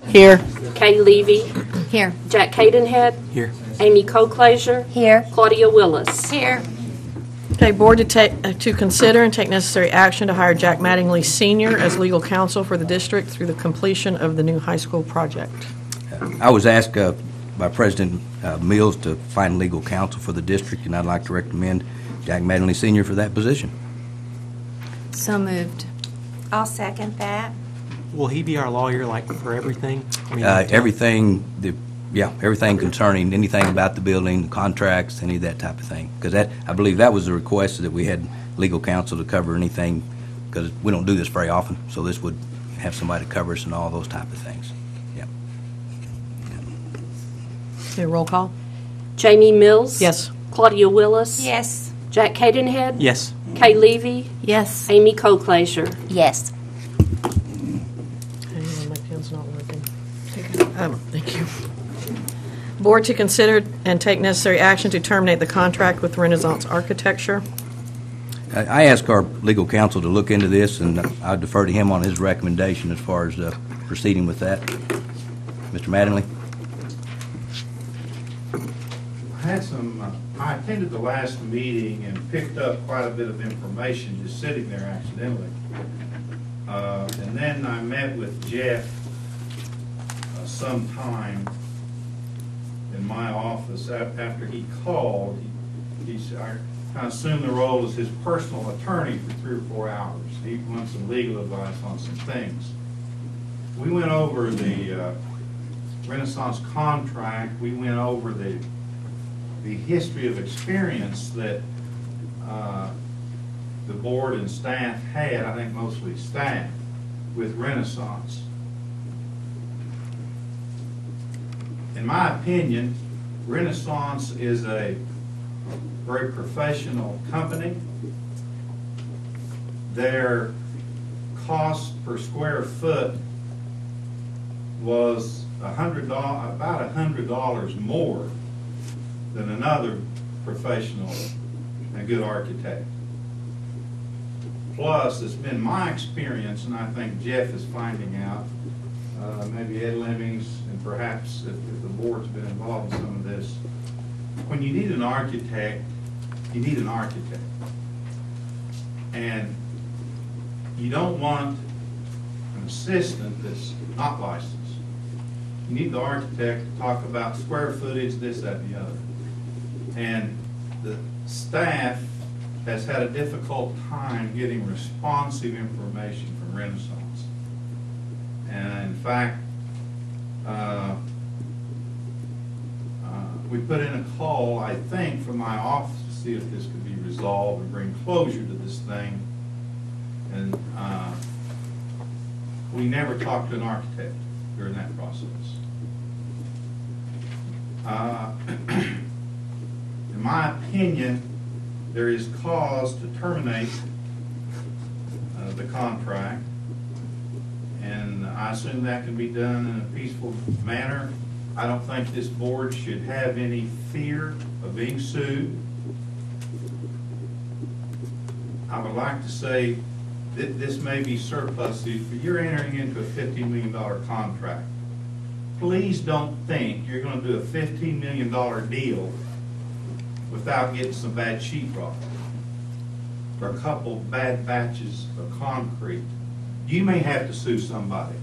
Here. Kay Levy. Here. Jack Cadenhead. Here. Amy Colclasure. Here. Claudia Willis. Here. Okay, board to consider and take necessary action to hire Jack Mattingly Sr. as legal counsel for the district through the completion of the new high school project. I was asked by President Mills to find legal counsel for the district, and I'd like to recommend Jack Mattingly Sr. for that position. So moved. I'll second that. Will he be our lawyer, like, for everything? I mean, Everything, everything concerning anything about the building, contracts, any of that type of thing. Because I believe that was the request, that we had legal counsel to cover anything, because we don't do this very often, so this would have somebody to cover us and all those type of things. Yeah. Okay, roll call. Jamie Mills. Yes. Claudia Willis. Yes. Jack Cadenhead. yes. Kay Levy. Yes. Amy Colclasure. Yes. Hang on, my pen's not working. Thank you. Board to consider and take necessary action to terminate the contract with Renaissance Architecture. I asked our legal counsel to look into this, and I defer to him on his recommendation as far as proceeding with that. Mr. Mattingly? I attended the last meeting and picked up quite a bit of information just sitting there accidentally. And then I met with Jeff sometime in my office after he called. I kind of assumed the role as his personal attorney for 3 or 4 hours. He wanted some legal advice on some things. We went over the Renaissance contract. We went over the history of experience that the board and staff had, I think mostly staff, with Renaissance. In my opinion, Renaissance is a very professional company. Their cost per square foot was about $100 more than another professional and good architect. Plus, it's been my experience, and I think Jeff is finding out, maybe Ed Lemmings, and perhaps if the board's been involved in some of this, when you need an architect, you need an architect. And you don't want an assistant that's not licensed. You need the architect to talk about square footage, this, that, and the other. And the staff has had a difficult time getting responsive information from Renaissance. And in fact, we put in a call, I think, from my office to see if this could be resolved and bring closure to this thing. And we never talked to an architect during that process. In my opinion, there is cause to terminate the contract, and I assume that can be done in a peaceful manner. I don't think this board should have any fear of being sued. I would like to say that this may be surplusage, but you're entering into a $15 million contract. Please don't think you're going to do a $15 million deal without getting some bad sheetrock or a couple bad batches of concrete. You may have to sue somebody,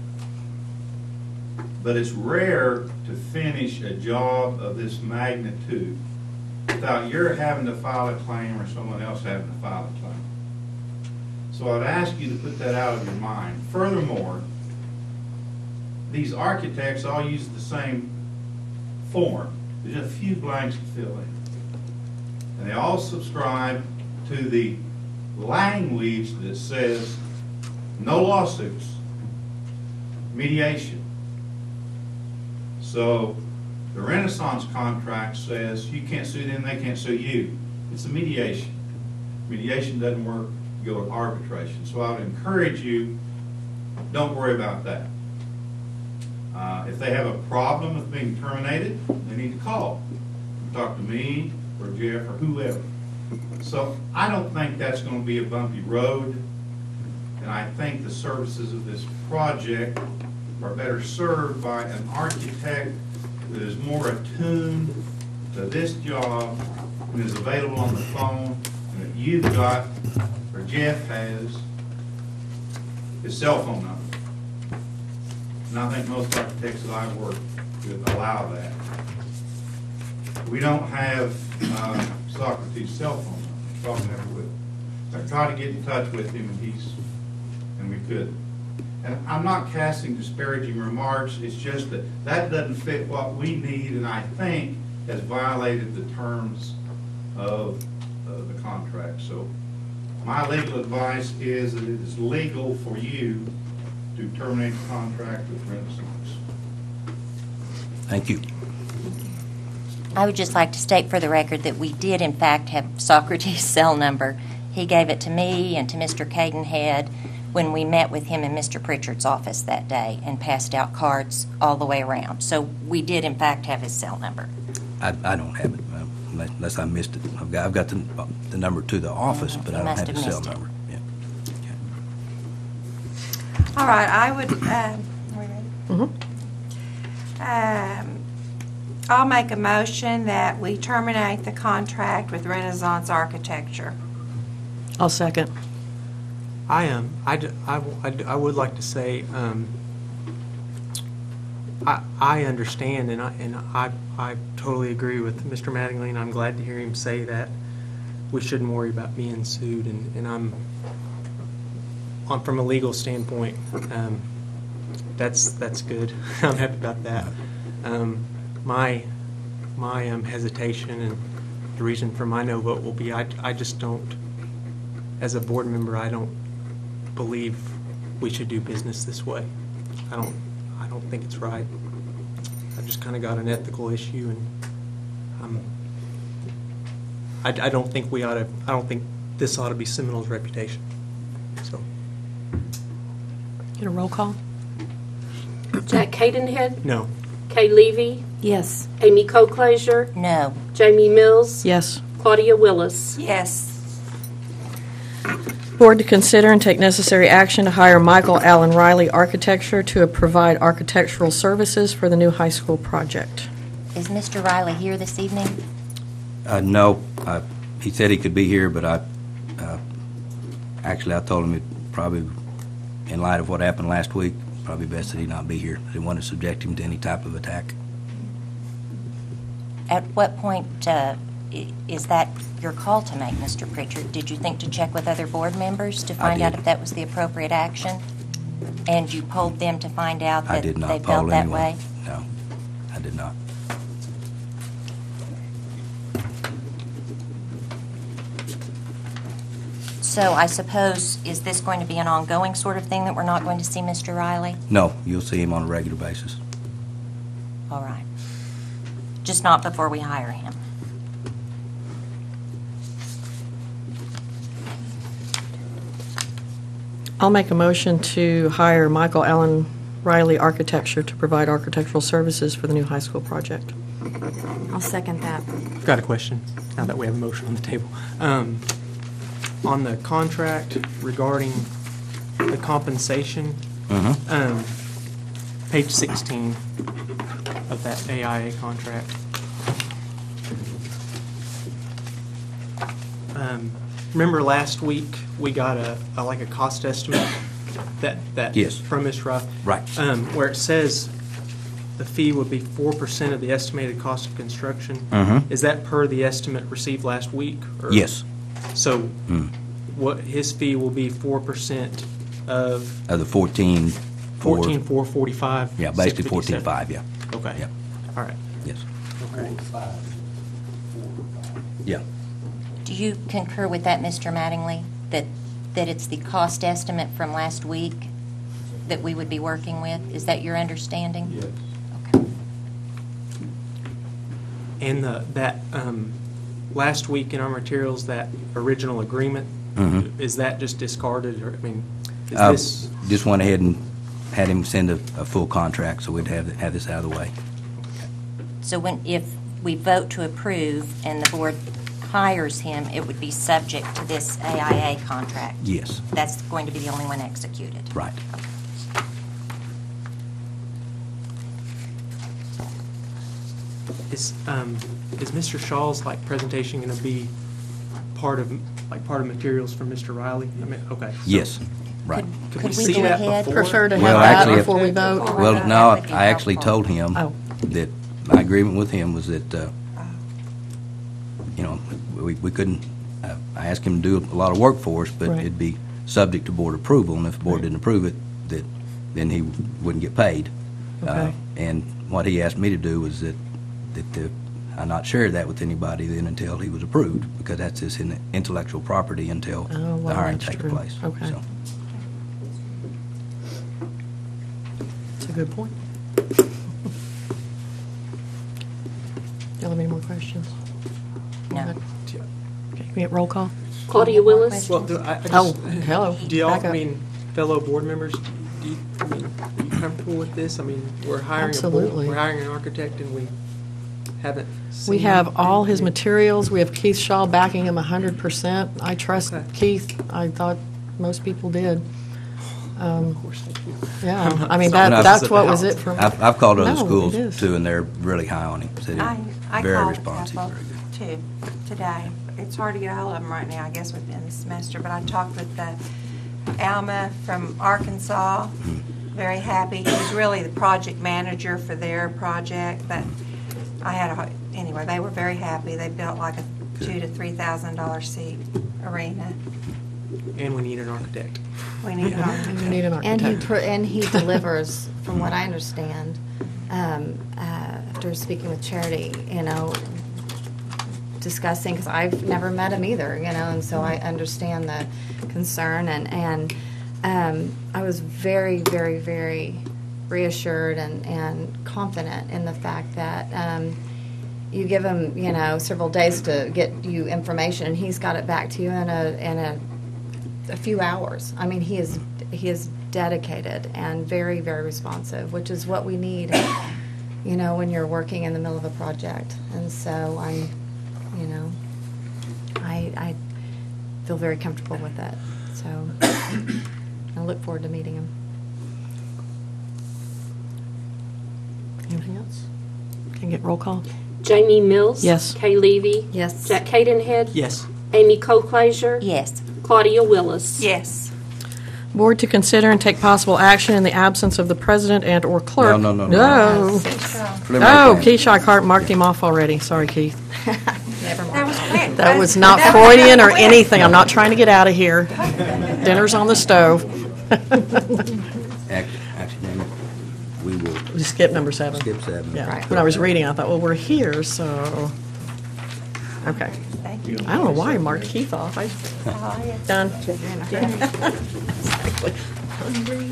but it's rare to finish a job of this magnitude without your having to file a claim or someone else having to file a claim. So I'd ask you to put that out of your mind. Furthermore, these architects all use the same form. There's a few blanks to fill in. And they all subscribe to the language that says no lawsuits, mediation. So the Renaissance contract says you can't sue them, they can't sue you. It's a mediation. Mediation doesn't work, you go to arbitration. So I would encourage you, don't worry about that. If they have a problem with being terminated, they need to call. Talk to me or Jeff or whoever. So I don't think that's going to be a bumpy road, and I think the services of this project are better served by an architect that is more attuned to this job and is available on the phone, and that you've got, or Jeff has, his cell phone number. And I think most architects that I work with allow that. We don't have Socrates' cell phone number, probably never will. I tried to get in touch with him, and we couldn't. And I'm not casting disparaging remarks, it's just that that doesn't fit what we need, and I think has violated the terms of the contract. So my legal advice is that it is legal for you to terminate the contract with Renaissance. Thank you. I would just like to state for the record that we did in fact have Socrates' cell number. He gave it to me and to Mr. Cadenhead when we met with him in Mr. Pritchard's office that day and passed out cards all the way around. So we did in fact have his cell number. I don't have it, unless I missed it. I've got the number to the office, but I don't have the cell number. Yeah. Okay. All right, I would, are we ready? I'll make a motion that we terminate the contract with Renaissance Architecture. I'll second. I would like to say, I understand, and I totally agree with Mr. Mattingly, and I'm glad to hear him say that we shouldn't worry about being sued, and I'm from a legal standpoint, that's good. I'm happy about that. My hesitation and the reason for my no vote will be I just don't, as a board member, I don't believe we should do business this way. I don't think it's right. I've just kind of got an ethical issue, and I don't think I don't think this ought to be Seminole's reputation. So. Get a roll call? Jack Cadenhead, No. Kay Levy, Yes. Amy Coclaser, No. Jamie Mills, Yes. Claudia Willis. Yes. Board to consider and take necessary action to hire Michael Allen Riley Architecture to provide architectural services for the new high school project. Is Mr. Riley here this evening? No, he said he could be here, but actually I told him it probably, in light of what happened last week, probably best that he not be here. I didn't want to subject him to any type of attack. At what point is that your call to make, Mr. Pritchard? Did you think to check with other board members to find out did. if that was the appropriate action? And you polled them to find out I that did not they poll felt that anyone. way? No, I did not. So I suppose, is this going to be an ongoing sort of thing that we're not going to see Mr. Riley? No, you'll see him on a regular basis. All right. Just not before we hire him. I'll make a motion to hire Michael Allen Riley Architecture to provide architectural services for the new high school project. I'll second that. I've got a question, now that we have a motion on the table. On the contract regarding the compensation, page 16 of that AIA contract. Remember last week, we got a cost estimate that Yes. from Ms. Ruff? Right. Where it says the fee would be 4% of the estimated cost of construction. Is that per the estimate received last week? Or? Yes. So what his fee will be 4% of Of the 14. 14,445. Yeah, basically 657. 14.5, yeah. Okay. Yeah. All right. Yes. Okay. Yeah. Do you concur with that, Mr. Mattingly, that it's the cost estimate from last week that we would be working with? Is that your understanding? Yes. Okay. And that last week in our materials, that original agreement, is that just discarded? Or I mean, is this? Just went ahead and had him send a full contract, so we'd have this out of the way. So if we vote to approve and the board hires him, it would be subject to this AIA contract? Yes. That's going to be the only one executed? Right. Is Mr. Shaw's like presentation going to be part of materials from Mr. Riley? I mean, okay. so Yes, right. Could Could we we see go that ahead? before? Prefer to have Well, that actually, before we vote? Well, That no, would be I actually helpful. told him Oh. that my agreement with him was that, you know, we couldn't, I asked him to do a lot of work for us, but Right. it'd be subject to board approval, and if the board Right. didn't approve it, then he wouldn't get paid. Okay. And what he asked me to do was that I not share that with anybody then until he was approved, because that's his intellectual property until Oh, the well, hiring that's takes true. place. Okay. So, That's a good point. Y'all have any more questions? No. Okay, can we get roll call? Claudia Willis. Well, I just, Oh, hello. Do y'all, Back up. I mean, fellow board members, are you comfortable with this? I mean, we're hiring Absolutely. we're hiring an architect, and we haven't seen. We have all his anything. materials. We have Keith Shaw backing him 100%. I trust Okay. Keith. I thought most people did. Of course, thank you. Yeah, I'm not I mean, sorry that, this is that's what was about. it from. I've called other No, schools it is. too, and they're really high on him. Said I he's very called a responsive, couple very good. too, today. It's hard to get a hold of them right now, I guess, within the semester, but I talked with Alma from Arkansas, very happy. He's really the project manager for their project, but anyway, they were very happy. They built like a $2,000 to $3,000 seat arena. And we need an architect. We need an You architect. need an architect. And he delivers, from what I understand, after speaking with Charity, discussing, because I've never met him either, and so I understand the concern, and I was very, very, very reassured and confident in the fact that you give him, several days to get you information, and he's got it back to you in a few hours. I mean, he is dedicated and very, very responsive, which is what we need, when you're working in the middle of a project. And so I feel very comfortable with it. So I look forward to meeting him. Anything else? Can I get roll call? Jamie Mills. Yes. Kay Levy. Yes. Jack Cadenhead. Yes. Amy Coclaser. Yes. Claudia Willis. Yes. Board to consider and take possible action in the absence of the president and/or clerk. No. No. Preliminary Oh, plan. Keith Shaw marked him off already. Sorry, Keith. That was quick. That was not Freudian or anything. I'm not trying to get out of here. Dinner's on the stove. Actually, Jamie, we will We skip number 7. skip 7. Yeah. Right. When I was reading, I thought, well, we're here, so. Okay. Thank you. I don't know why I marked Keith off. Done. Exactly. Hungry.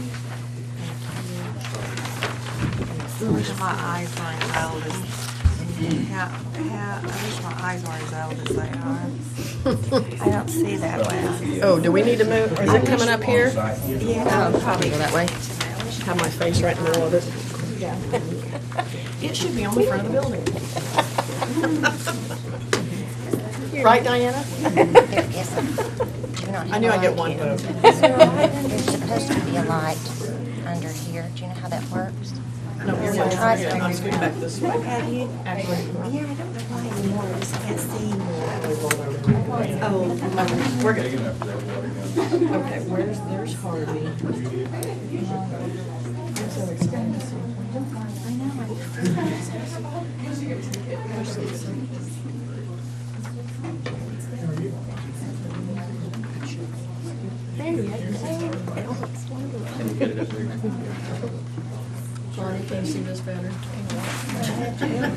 I wish my eyes weren't as old as, I wish my eyes weren't as old as they are. I don't see that well. Oh, do we need to move? Is it coming up here? Yeah, Probably go that way. Have my face right in the middle of it. It should be on the front of the building. Right, Diana? There isn't. Do you not have I knew a I'd get light one here? vote. There's supposed to be a light under here. Do you know how that works? No, you're So not. try to I'm figure scooting back this way. Have you? Actually. Yeah, I don't know why anymore, I just can't see. Oh, we're good. Okay, there's Harvey. Bonnie, can you see this better?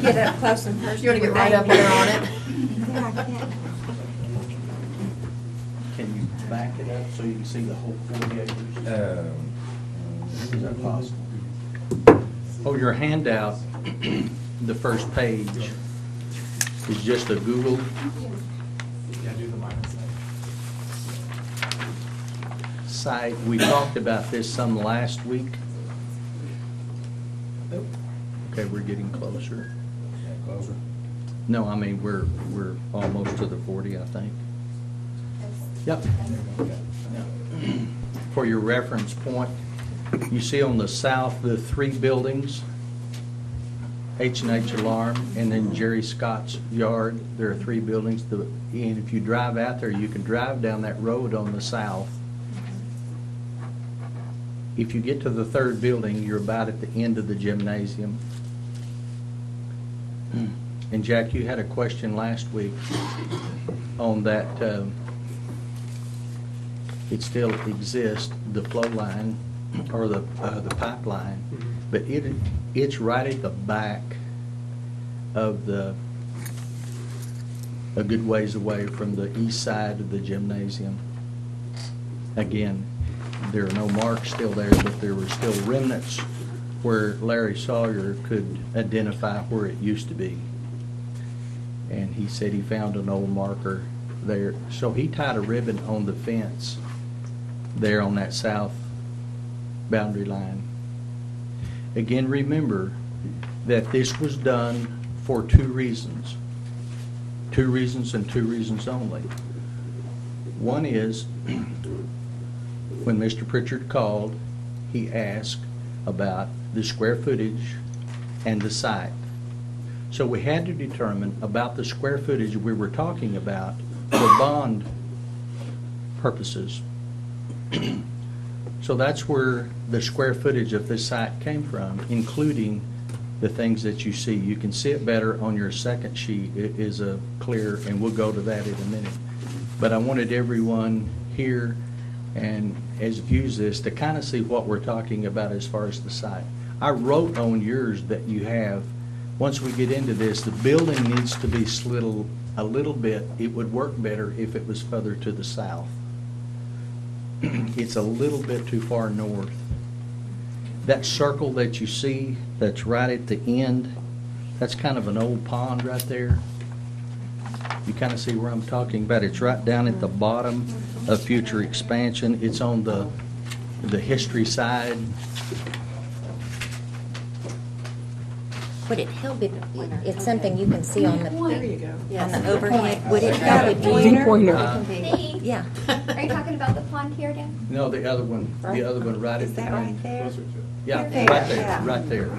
Get up close and personal. You want to get right up there on it? Yeah, I can't. Can you back it up so you can see the whole 40 acres? Is that possible? Oh, your handout, the first page, is just a Google. Site. We talked about this some last week. Okay, we're getting closer. Closer. No, I mean, we're almost to the 40, I think. Yep. For your reference point, you see on the south, the 3 buildings. H&H Alarm, and then Jerry Scott's yard. There are 3 buildings. And if you drive out there, you can drive down that road on the south. If you get to the 3rd building, you're about at the end of the gymnasium. And Jack, you had a question last week on that. It still exists, the flow line or the pipeline, but it's right at the back of a good ways away from the east side of the gymnasium. Again, there are no marks still there, but there were still remnants where Larry Sawyer could identify where it used to be. And he said he found an old marker there. So he tied a ribbon on the fence there on that south boundary line. Again, remember that this was done for 2 reasons. 2 reasons and 2 reasons only. One is, when Mr. Pritchard called, he asked about the square footage and the site. So we had to determine about the square footage we were talking about for bond purposes. So that's where the square footage of this site came from, including the things that you see. You can see it better on your second sheet. It is a clear, and we'll go to that in a minute. But I wanted everyone here and as views this to kind of see what we're talking about as far as the site. I wrote on yours that you have, once we get into this, the building needs to be slid a little bit. It would work better if it was further to the south. It's a little bit too far north. That circle that you see that's right at the end, that's kind of an old pond right there. You kind of see where I'm talking about. It's right down at the bottom of future expansion. It's on the history side. Would it help if it's something you can see on the There you go. on the overhead? Would it Got help a if you? pointer? Yeah. Are you talking about the pond here, Dan? No, the other one right at Is the that end. right there? Yeah, There, right there, yeah. right there.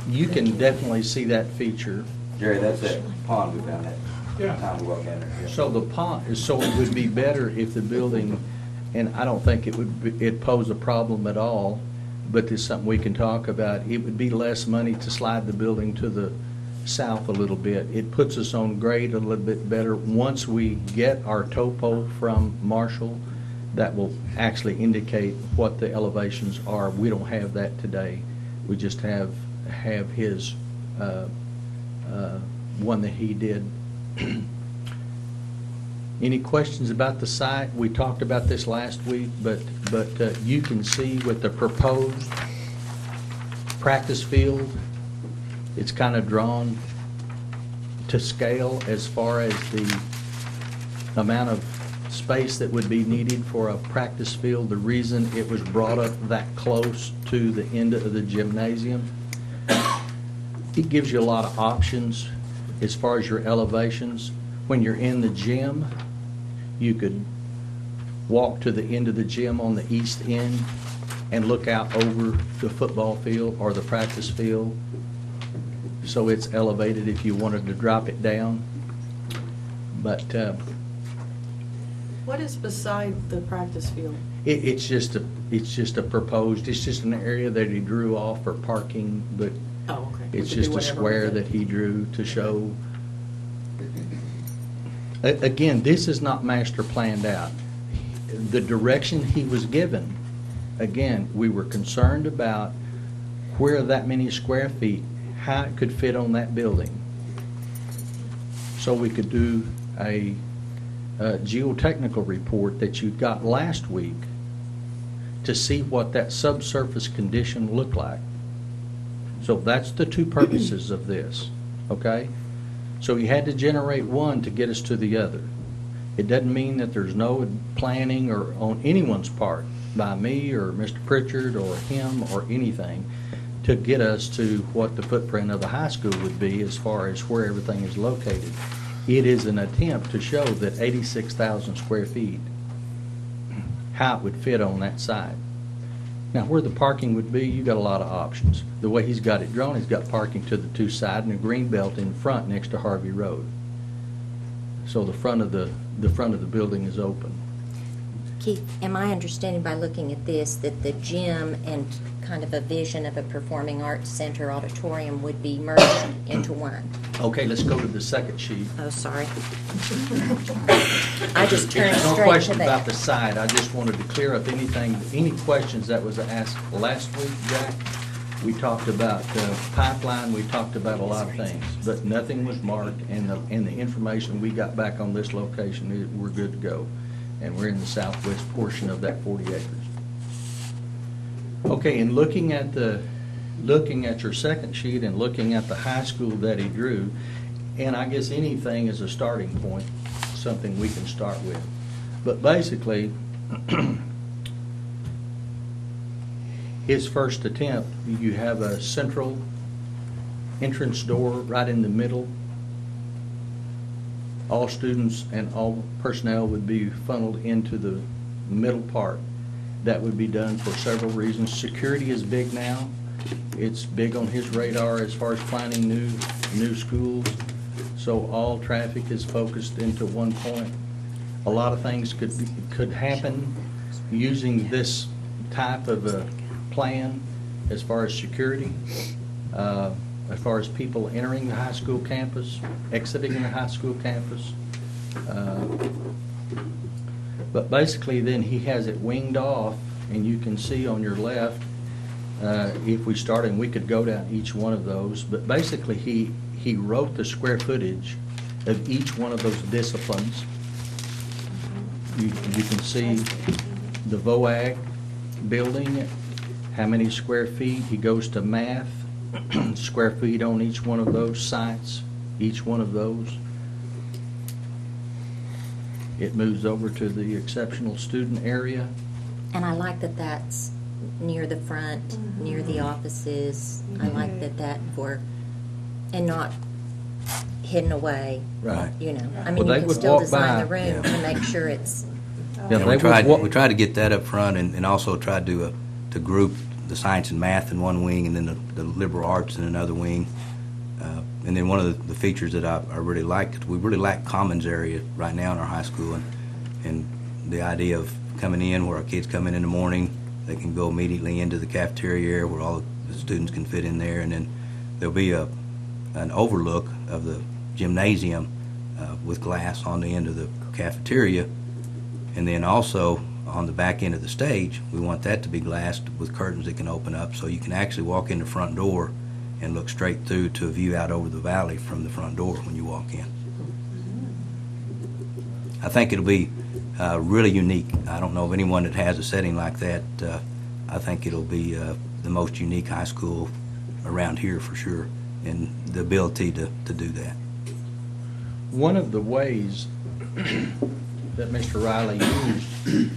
You can definitely see that feature. Jerry, that's that pond we found that time we walked down there. So the pond, so it would be better if the building, and I don't think it'd pose a problem at all, but it's something we can talk about. It would be less money to slide the building to the south a little bit. It puts us on grade a little bit better. Once we get our topo from Marshall, that will actually indicate what the elevations are. We don't have that today. We just have his one that he did. Any questions about the site? We talked about this last week, but you can see with the proposed practice field, it's kind of drawn to scale as far as the amount of space that would be needed for a practice field. The reason it was brought up that close to the end of the gymnasium, it gives you a lot of options as far as your elevations. When you're in the gym, you could walk to the end of the gym on the east end and look out over the football field or the practice field. So it's elevated if you wanted to drop it down. But What is beside the practice field? it's just a proposed, it's just an area that he drew off for parking, but Oh, okay. it's We could do just a whatever square with it. that he drew to show. Again, this is not master planned out. The direction he was given, again, we were concerned about where that many square feet, how it could fit on that building. So we could do a geotechnical report that you got last week to see what that subsurface condition looked like. So that's the 2 purposes of this, okay? So you had to generate one to get us to the other. It doesn't mean that there's no planning or on anyone's part, by me or Mr. Pritchard or him or anything, to get us to what the footprint of the high school would be as far as where everything is located. It is an attempt to show that 86,000 square feet, how it would fit on that site. Now, where the parking would be, you got a lot of options. The way he's got it drawn, he's got parking to the two sides and a green belt in front next to Harvey Road. So the front of the building is open. Keith, am I understanding by looking at this that the gym and kind of a vision of a performing arts center auditorium would be merged into one? Okay, let's go to the second sheet. Oh, sorry. I just turned No straight question to about that. the side. I just wanted to clear up any questions that was asked last week, Jack. We talked about pipeline, we talked about a lot of things, but nothing was marked, and the information we got back on this location, we're good to go. And we're in the southwest portion of that 40 acres. Okay, and looking at your second sheet and looking at the high school that he drew, and I guess anything is a starting point, something we can start with. But basically, his first attempt, you have a central entrance door right in the middle. All students and all personnel would be funneled into the middle part. That would be done for several reasons. Security is big now. It's big on his radar as far as planning new schools. So all traffic is focused into one point. A lot of things could happen using this type of a plan as far as security, as far as people entering the high school campus, exiting the high school campus. But basically then he has it winged off, and you can see on your left, if we started, and we could go down each one of those, but basically he wrote the square footage of each one of those disciplines. You can see the VOAG building, how many square feet. He goes to math, square feet on each one of those sites, each one of those. It moves over to the exceptional student area. And I like that that's near the front, near the offices. I like that for, and not hidden away. Right. You know, I Well, mean, they you can would still walk design the by. room to make sure it's. Yeah, And they would we tried to get that up front, and also tried to group the science and math in one wing, and then the liberal arts in another wing. And then one of the features that I really like, we really lack commons area right now in our high school, and the idea of coming in where our kids come in the morning, they can go immediately into the cafeteria area where all the students can fit in there, and then there'll be an overlook of the gymnasium with glass on the end of the cafeteria, and then also on the back end of the stage, we want that to be glassed with curtains that can open up, so you can actually walk in the front door and look straight through to a view out over the valley from the front door when you walk in. I think it'll be really unique. I don't know of anyone that has a setting like that. I think it'll be the most unique high school around here for sure, and the ability to do that. One of the ways that Mr. Riley used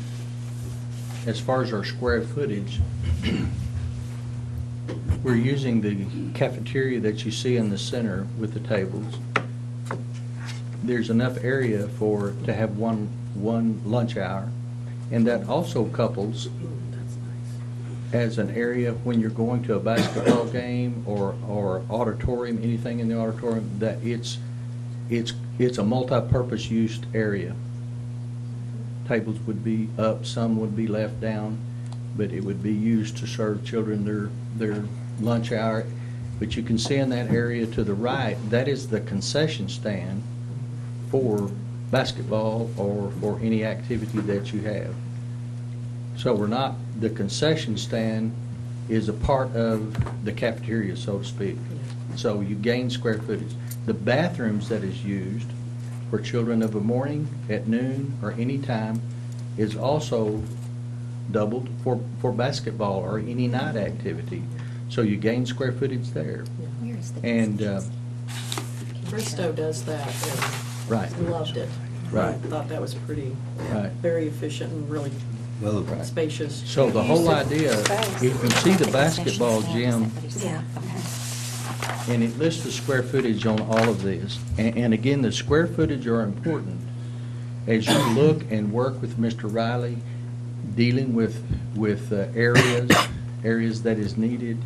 as far as our square footage, we're using the cafeteria that you see in the center with the tables. There's enough area to have one lunch hour, and that also couples as an area when you're going to a basketball game or auditorium, anything in the auditorium, that it's a multi-purpose used area. Tables would be up, some would be left down, but it would be used to serve children their lunch hour. But you can see in that area to the right, that is the concession stand for basketball or for any activity that you have. So the concession stand is a part of the cafeteria, so to speak. So you gain square footage. The bathrooms that is used for children of a morning, at noon, or any time is also doubled for basketball or any night activity. So you gain square footage there. Where is the And, Bristow does that, right, and loved it. Right. I thought that was pretty, right. very efficient and really Well, spacious. So the whole idea, if you see the basketball gym, Yeah. and it lists the square footage on all of this, and again, the square footage are important. As you look and work with Mr. Riley, dealing with areas that is needed.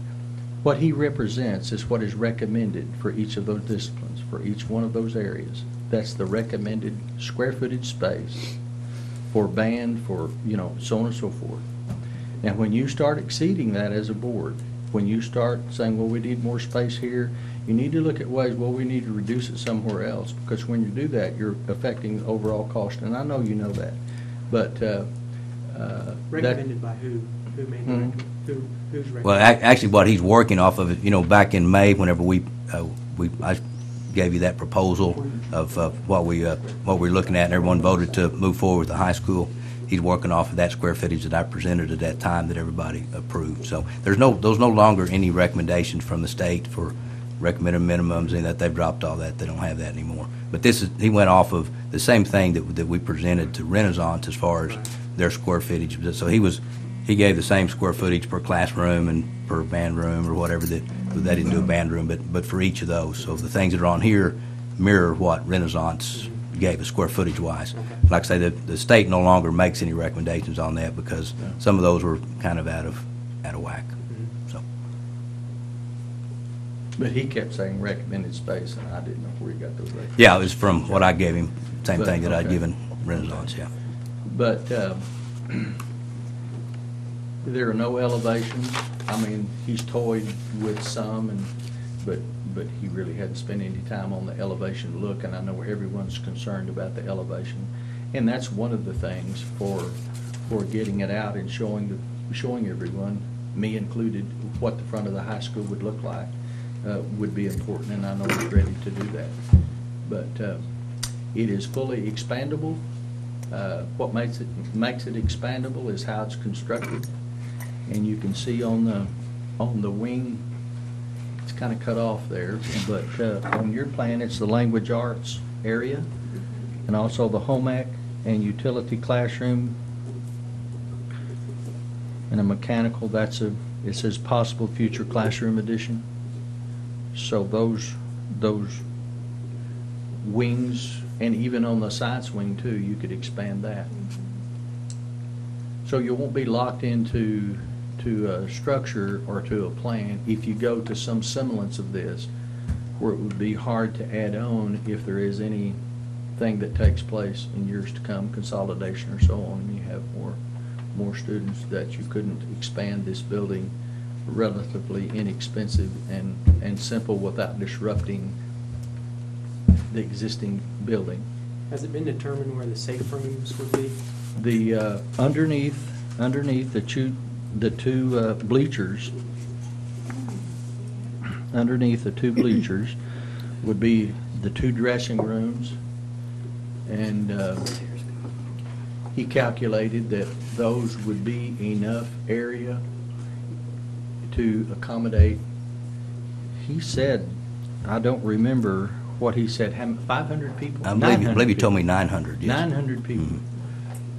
What he represents is what is recommended for each of those disciplines, for each one of those areas. That's the recommended square footage space for band, for, so on and so forth. Now, when you start exceeding that as a board, when you start saying, well, we need more space here, you need to look at ways, well, we need to reduce it somewhere else, because when you do that, you're affecting the overall cost, and I know you know that. But Recommended by who? Who made the recommendation? Who's recommended? Well, actually, what he's working off of, back in May, whenever I gave you that proposal of what we're looking at, and everyone voted to move forward with the high school. He's working off of that square footage that I presented at that time that everybody approved. So there's no longer any recommendations from the state for recommended minimums, and that they've dropped all that. They don't have that anymore. But he went off of the same thing that we presented to Renaissance as far as their square footage. So he gave the same square footage per classroom and per band room or whatever that they didn't do a band room, but for each of those. So the things that are on here mirror what Renaissance gave us square footage wise. Like I say, the state no longer makes any recommendations on that because some of those were kind of out of whack. So. But he kept saying recommended space, and I didn't know where he got those recommendations. Yeah, it was from what I gave him, same thing that I'd okay. given Renaissance, yeah. But there are no elevations. I mean, he's toyed with some, but he really hadn't spent any time on the elevation look, and I know everyone's concerned about the elevation. And that's one of the things for getting it out and showing everyone, me included, what the front of the high school would look like would be important, and I know he's ready to do that. But it is fully expandable. What makes it expandable is how it's constructed, and you can see on the wing, it's kind of cut off there, but on your plan, it's the language arts area, and also the home ec and utility classroom, and a mechanical. It says possible future classroom addition. So those wings, and even on the science wing too, you could expand that. So you won't be locked into a structure or to a plan if you go to some semblance of this, where it would be hard to add on if there is anything that takes place in years to come, consolidation or so on, and you have more students, that you couldn't expand this building relatively inexpensive and simple without disrupting the existing building. Has it been determined where the safe rooms would be? The underneath the two bleachers, underneath the two bleachers would be the two dressing rooms, and he calculated that those would be enough area to accommodate. He said, I don't remember what he said, 500 people? I believe he told me 900. Yes. 900 people. Mhm.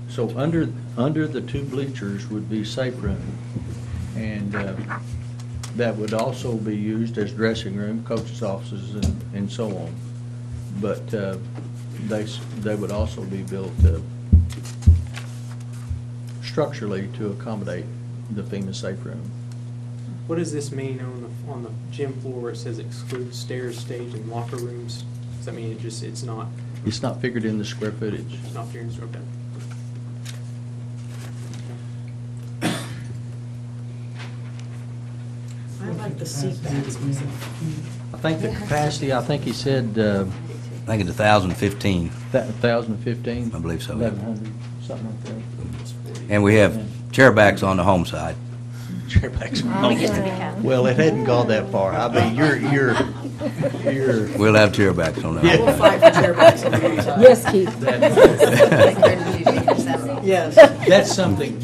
So under the two bleachers would be safe room, and that would also be used as dressing room, coaches' offices, and so on. But they would also be built structurally to accommodate the FEMA safe room. What does this mean on the gym floor where it says exclude stairs, stage, and locker rooms? Does that mean it's not? It's not figured in the square footage. It's not figured in. Okay. I like the seat backs myself. I think the capacity, I think he said I think it's 1,015. 1,015. I believe so, yeah. 1,100, something like that. And we have chair backs on the home side. Chairbacks. We get to be happy. Well, it hadn't gone that far. I mean, you're. We'll have chair backs on the home We'll side. fight for chair backs on the other side. Yes, Keith. Yes.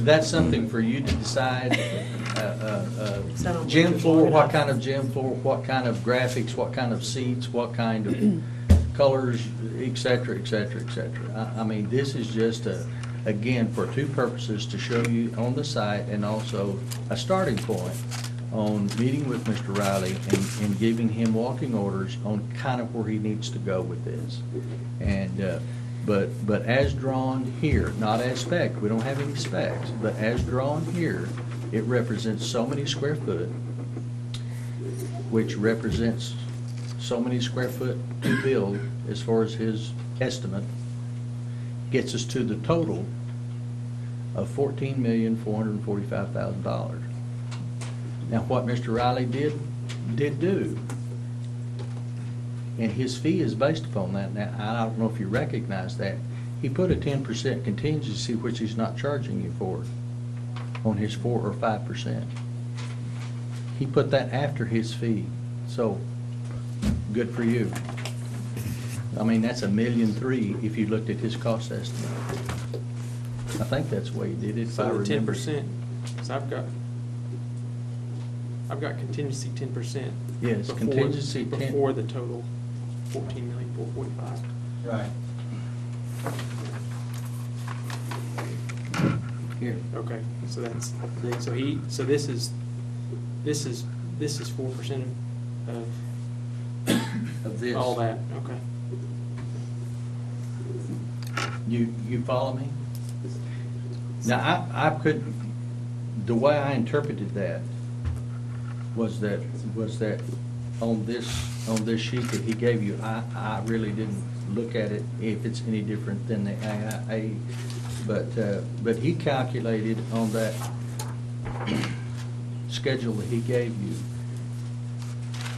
That's something for you to decide. Sound Gym like floor, it's what long kind of gym floor, what kind of graphics, what kind of seats, what kind of colors, et cetera, et cetera, et cetera. I mean, this is just again, for two purposes, to show you on the site, and also a starting point on meeting with Mr. Riley and giving him walking orders on kind of where he needs to go with this. And But as drawn here, not as spec, we don't have any specs, but as drawn here, it represents so many square foot, which represents so many square foot to build as far as his estimate, gets us to the total of $14,445,000. Now, what Mr. Riley did do, and his fee is based upon that. Now, I don't know if you recognize that. He put a 10% contingency, which he's not charging you for, on his 4 or 5%. He put that after his fee. So, good for you. I mean, that's $1.3 million if you looked at his cost estimate. I think that's the way he did it, if I So the remember. 10%, so I've got contingency 10%. Yes, contingency 10. Before the total 14,445,000. Right. Here. Okay, so that's, so this is 4% Of this. all that, okay. You follow me? Now, I could, the way I interpreted that was that on this sheet that he gave you, I really didn't look at it if it's any different than the AIA, but he calculated on that schedule that he gave you.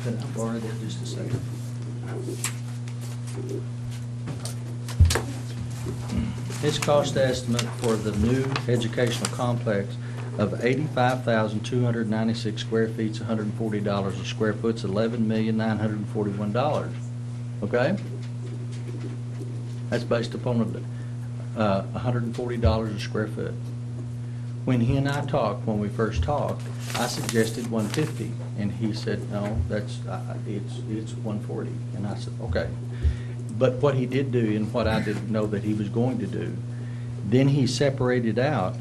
Can I borrow that just a second? His cost estimate for the new educational complex of 85,296 square feet, $140 a square foot, $11,941. Okay? That's based upon $140 a square foot. When he and I talked, when we first talked, I suggested $150, and he said, no, that's it's $140, and I said, okay. But what he did do, and what I didn't know that he was going to do, then he separated out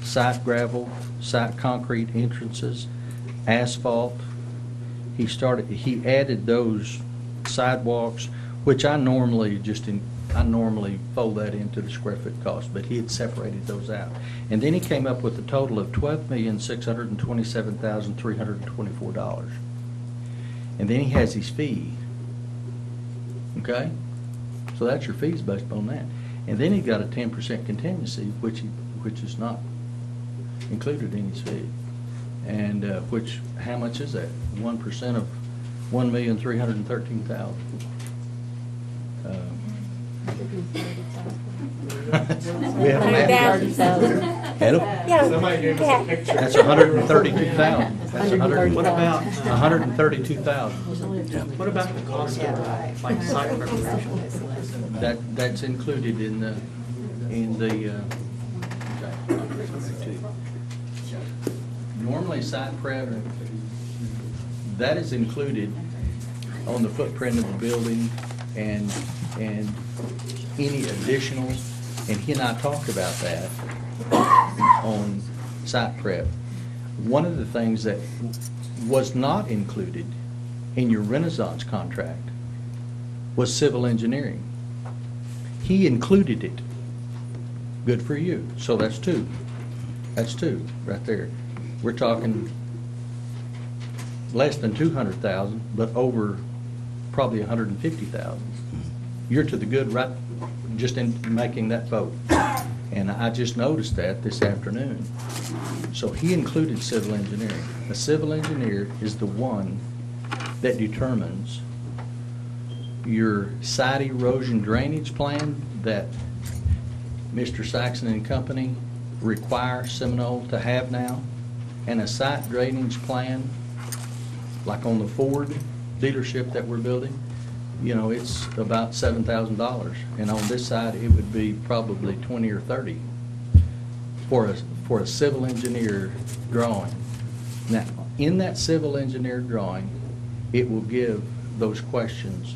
site gravel, site concrete entrances, asphalt. He added those sidewalks, which I normally fold that into the square foot cost, but he had separated those out. And then he came up with a total of $12,627,324. And then he has his fee. Okay? So that's your fees based on that. And then he got a 10% contingency, which is not included in his fee. And which, how much is that? 1% of $1,313,000. We have an Somebody gave us a picture. That's 132,000. That's What about, 132,000. what about the cost of, like, site preparation? That's included in the normally site prep, that is included on the footprint of the building and any additionals, and he and I talked about that on site prep. One of the things that was not included in your Renaissance contract was civil engineering. He included it. Good for you. So that's two. That's two right there. We're talking less than 200,000, but over probably 150,000. You're to the good right just in making that vote. And I just noticed that this afternoon. So he included civil engineering. A civil engineer is the one that determines your site erosion drainage plan that Mr. Saxon and Company require Seminole to have now, and a site drainage plan, like on the Ford dealership that we're building, you know, it's about $7,000, and on this side it would be probably 20 or 30 for a civil engineer drawing. Now, in that civil engineer drawing, it will give those questions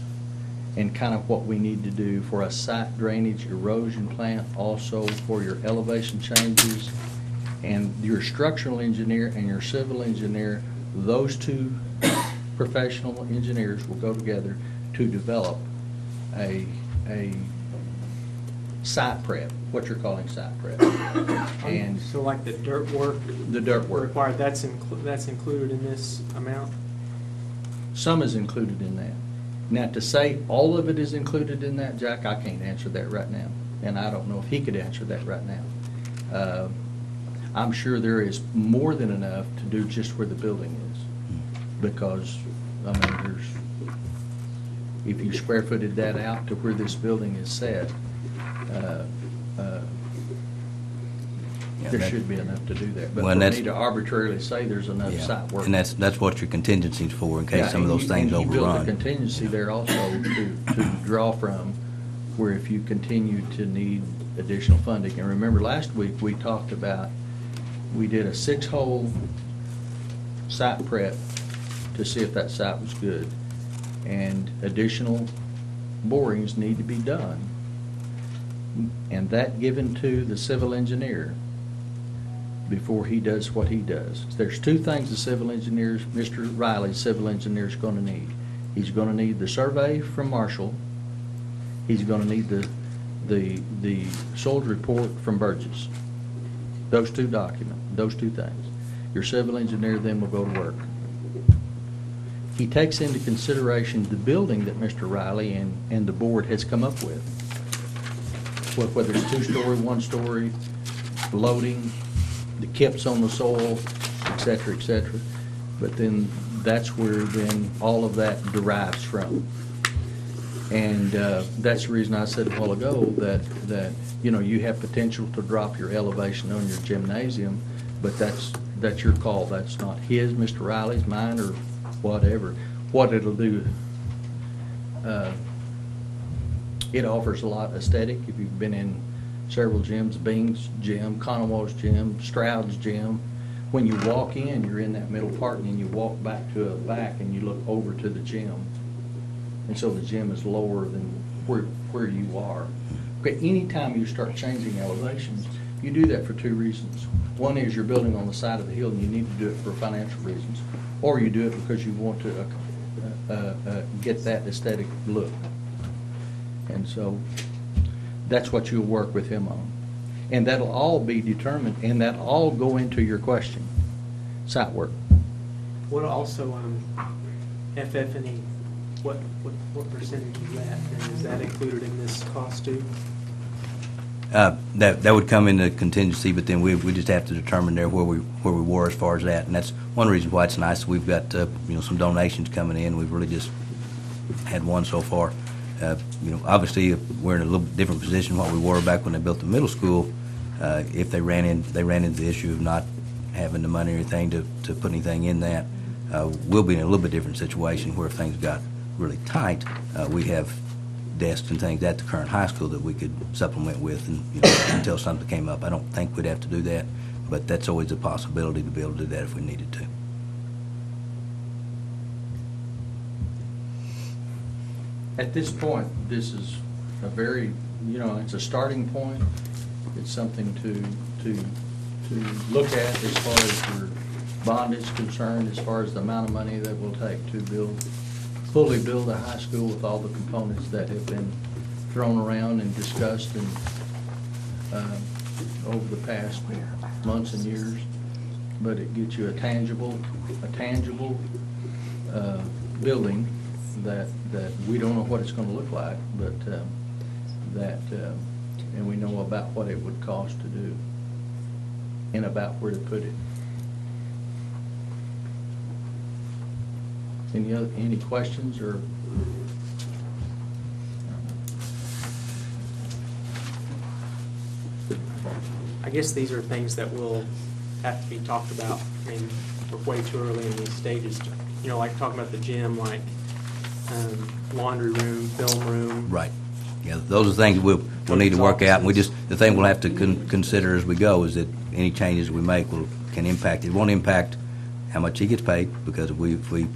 and kind of what we need to do for a site drainage erosion plan, also for your elevation changes, and your structural engineer and your civil engineer, those two professional engineers will go together to develop a site prep, what you're calling site prep. And So like the dirt work the dirt work, required, that's included in this amount? some is included in that. Now, to say all of it is included in that, Jack, I can't answer that right now. And I don't know if he could answer that right now. I'm sure there is more than enough to do just where the building is. Because, I mean, if you square footed that out to where this building is set, Yeah, there that- should be enough to do that. But Well, for that's- me to arbitrarily say there's enough Yeah. site work. And that's what your contingency's for, in case Yeah, some of and those you- things and you built a overrun. contingency there also to draw from, where if you continue to need additional funding. And remember, last week, we talked about, we did a 6-hole site prep to see if that site was good. And additional borings need to be done. And that given to the civil engineer before he does what he does. There's two things the civil engineers, Mr. Riley's civil engineer is going to need. He's going to need the survey from Marshall. He's going to need the soils report from Burgess. Those two documents, those two things. Your civil engineer then will go to work. He takes into consideration the building that Mr. Riley and the board has come up with. Whether it's 2-story, 1-story, loading, the kips on the soil, et cetera, et cetera. But then that's where then all of that derives from. And that's the reason I said a while ago that you know, you have potential to drop your elevation on your gymnasium, but that's your call. That's not his, Mr. Riley's, mine, or whatever. What it'll do, it offers a lot of aesthetic. If you've been in several gyms, Bing's gym, Conowall's gym, Stroud's gym, when you walk in, you're in that middle part, and then you walk back to a back and you look over to the gym. And so the gym is lower than where you are. Okay, anytime you start changing elevations, you do that for two reasons. One is you're building on the side of the hill and you need to do it for financial reasons. Or you do it because you want to get that aesthetic look. And so that's what you'll work with him on. And that'll all be determined, and that'll all go into your question, site work. What also, FF&E, what percentage is that? And is that included in this cost too? That would come into contingency, but then we just have to determine there where we were as far as that. And that's one reason why it's nice. We've got some donations coming in. We've really just had one so far. Obviously we're in a little different position than what we were back when they built the middle school. If they ran into the issue of not having the money or anything to put anything in that, we'll be in a little bit different situation where if things got really tight, we have desks and things at the current high school that we could supplement with until something came up. I don't think we'd have to do that, but that's always a possibility to be able to do that if we needed to. At this point, this is a very, it's a starting point. It's something to look at as far as your bond is concerned, as far as the amount of money that will take to fully build a high school with all the components that have been thrown around and discussed and over the past months and years. But it gets you a tangible building that we don't know what it's going to look like, but and we know about what it would cost to do and about where to put it. Any questions or? I guess these are things that will have to be talked about. I mean, we're way too early in these stages to, like talking about the gym, like laundry room, film room. Right. Yeah, those are things we'll need to work out, and the thing we'll have to consider as we go is that any changes we make can impact. It won't impact how much he gets paid, because if we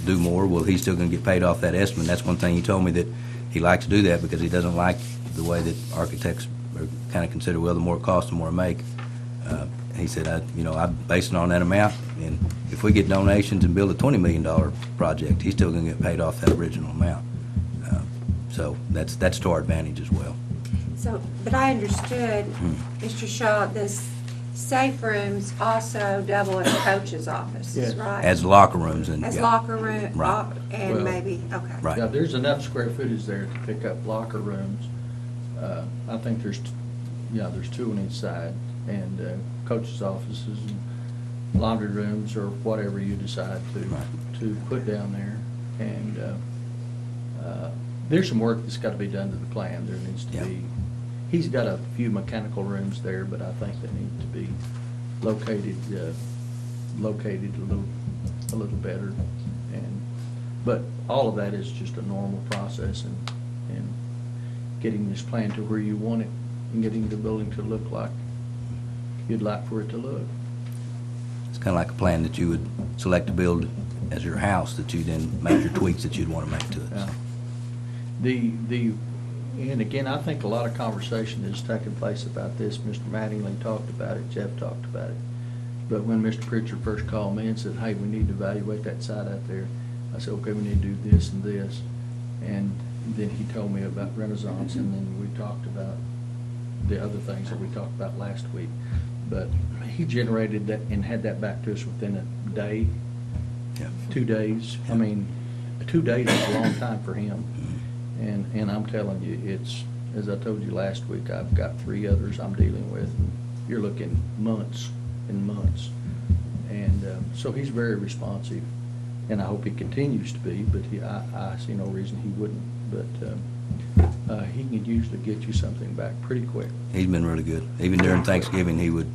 do more, well, he's still going to get paid off that estimate. That's one thing he told me, that he likes to do that because he doesn't like the way that architects are kind of consider, well, the more it costs, the more I make. He said, I base it on that amount, and if we get donations and build a $20 million project, he's still going to get paid off that original amount. So that's to our advantage as well. So, but I understood, Mr. Shaw, this safe rooms also double as coach's offices, Yes. right? As locker rooms and, As yeah. locker room, Right. and Well, maybe, okay. Right. Yeah, there's enough square footage there to pick up locker rooms. I think there's 2 on each side, and coaches' offices and laundry rooms or whatever you decide to put down there. And there's some work that's got to be done to the plan. There needs to Yeah. be, he's got a few mechanical rooms there, but I think they need to be located a little better. But all of that is just a normal process and getting this plan to where you want it and getting the building to look like you'd like for it to look. It's kind of like a plan that you would select to build as your house, that you then make your tweaks that you'd want to make to it. Yeah. And again, I think a lot of conversation has taken place about this. Mr. Mattingly talked about it, Jeff talked about it. But when Mr. Pritchard first called me and said, hey, we need to evaluate that site out there, I said, okay, we need to do this and this. And then he told me about Renaissance, and then we talked about the other things that we talked about last week. But he generated that and had that back to us within a day, Yeah. 2 days. I mean, 2 days is a long time for him. And I'm telling you, it's, as I told you last week, I've got 3 others I'm dealing with, and you're looking months and months. And so he's very responsive, and I hope he continues to be, but I see no reason he wouldn't. But he can usually get you something back pretty quick. He's been really good. Even during Thanksgiving, he would,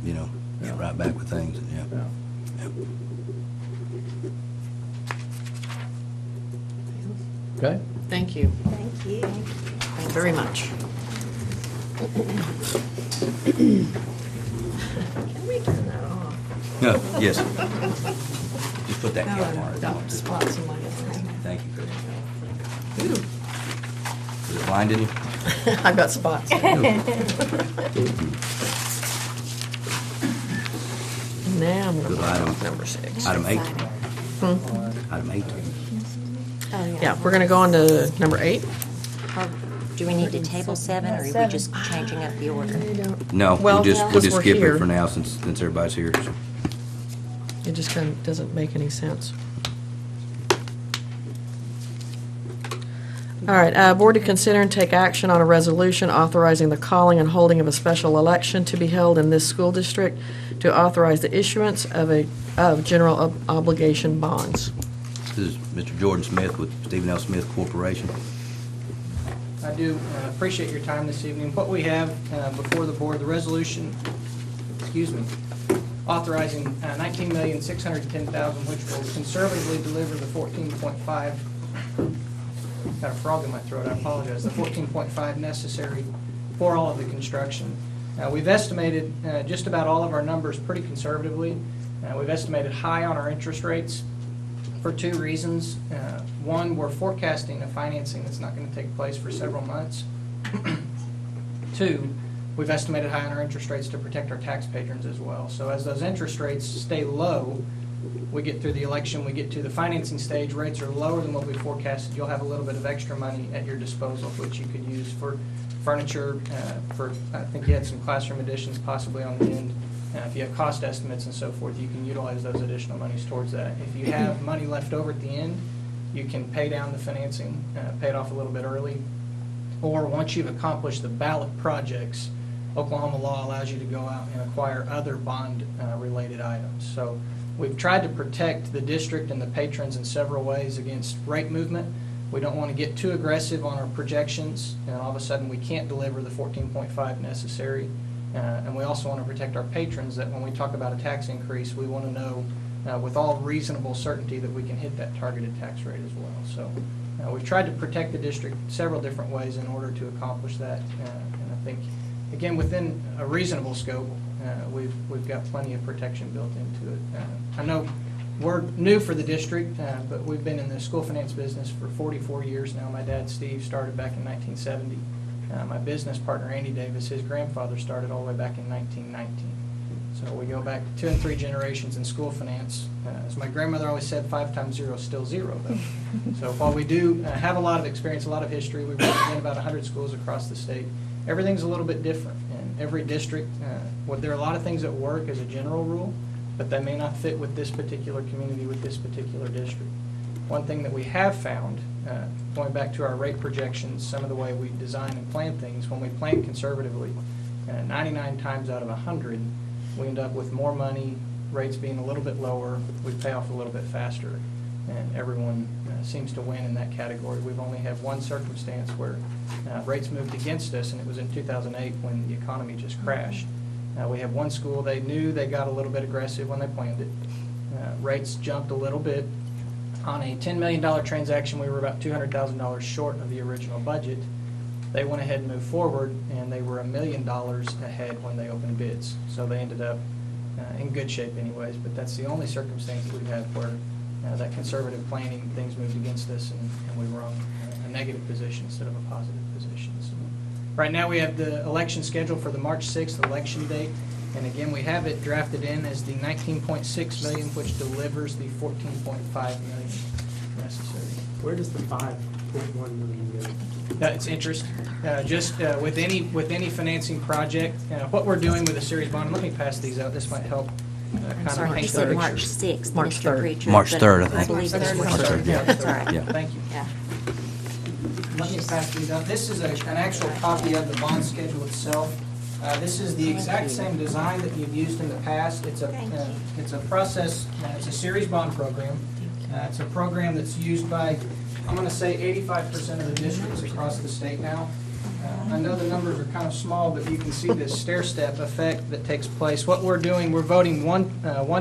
get Yeah. right back with things, and Yeah. Yep. Okay? Thank you. Thank you. Thank you very much. Can we turn that off? No, yes. Just put that No, cap on I've it. got spots in my head. Thank you. Is it blinding you? I've got spots. Now I'm Good going item. to number 6. Item 8. Hmm? Item 8. Oh, Yeah, we're going to go on to number 8. Do we need to table 7, or are we just changing up the order? No, Well, we'll because just we're skip here. it for now since everybody's here. So. It just kind of doesn't make any sense. All right, board to consider and take action on a resolution authorizing the calling and holding of a special election to be held in this school district to authorize the issuance of general obligation bonds. This is Mr. Jordan Smith with Stephen L. Smith Corporation. I do appreciate your time this evening. What we have before the board, the resolution, authorizing $19,610,000, which will conservatively deliver the 14.5. Got a frog in my throat, I apologize. The 14.5 necessary for all of the construction. We've estimated just about all of our numbers pretty conservatively. We've estimated high on our interest rates for 2 reasons. One, we're forecasting a financing that's not going to take place for several months. 2, we've estimated high on our interest rates to protect our tax patrons as well. So as those interest rates stay low, we get through the election, we get to the financing stage, rates are lower than what we forecasted, you'll have a little bit of extra money at your disposal, which you could use for furniture, I think you had some classroom additions possibly on the end. If you have cost estimates and so forth, you can utilize those additional monies towards that. If you have money left over at the end, you can pay down the financing, pay it off a little bit early. Or once you've accomplished the ballot projects, Oklahoma law allows you to go out and acquire other bond-related items. So we've tried to protect the district and the patrons in several ways against rate movement. We don't want to get too aggressive on our projections, and all of a sudden we can't deliver the 14.5 necessary. And we also want to protect our patrons, that when we talk about a tax increase, we want to know with all reasonable certainty that we can hit that targeted tax rate as well. So we've tried to protect the district several different ways in order to accomplish that. And I think, again, within a reasonable scope, we've got plenty of protection built into it. I know we're new for the district, but we've been in the school finance business for 44 years now. My dad, Steve, started back in 1970. My business partner, Andy Davis, his grandfather started all the way back in 1919. So we go back 2 and 3 generations in school finance. As my grandmother always said, 5 times 0 is still 0, though. So while we do have a lot of experience, a lot of history, we've represented about 100 schools across the state. everything's a little bit different. And every district, there are a lot of things that work as a general rule, but they may not fit with this particular community, with this particular district. One thing that we have found, going back to our rate projections, some of the way we design and plan things, when we plan conservatively, 99 times out of 100, we end up with more money, rates being a little bit lower, we pay off a little bit faster, and everyone seems to win in that category. We've only had one circumstance where rates moved against us, and it was in 2008 when the economy just crashed. We have one school, they knew they got a little bit aggressive when they planned it. Rates jumped a little bit. On a $10 million transaction, we were about $200,000 short of the original budget. They went ahead and moved forward, and they were $1 million ahead when they opened bids. So they ended up in good shape anyways, but that's the only circumstance we've had where that conservative planning, things moved against us, and we were on a negative position instead of a positive position. So right now we have the election scheduled for the March 6th election date, and again we have it drafted in as the $19.6 million, which delivers the $14.5 million necessary. Where does the $5.1 million go? It's interest. Just with any financing project, what we're doing with a series bond. Let me pass these out. This might help. I'm sorry, he said March 6th, March Mr. 3rd. Preacher. March but 3rd, I think. I believe it's March March 3rd. 3rd. Yeah, that's all right. Yeah. Thank you. Yeah. Let me pass these out. This is an actual copy of the bond schedule itself. This is the exact same design that you've used in the past. It's a process, it's a series bond program. It's a program that's used by, I'm going to say 85% of the districts across the state now. I know the numbers are kind of small, but you can see this stair-step effect that takes place. What we're doing, we're voting one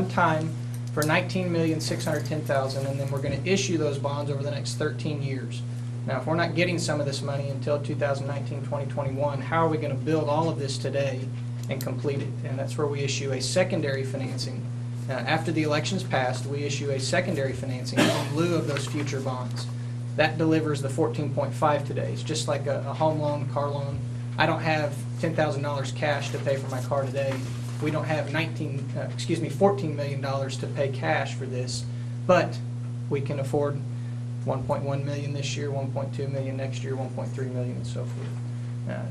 time for $19,610,000, and then we're going to issue those bonds over the next 13 years. Now, if we're not getting some of this money until 2019, 2021, how are we going to build all of this today and complete it? And that's where we issue a secondary financing. After the election's passed, we issue a secondary financing in lieu of those future bonds. That delivers the 14.5 today. It's just like a home loan, car loan. I don't have $10,000 cash to pay for my car today. We don't have $14 million to pay cash for this, but we can afford $1.1 million this year, $1.2 million next year, $1.3 million, and so forth.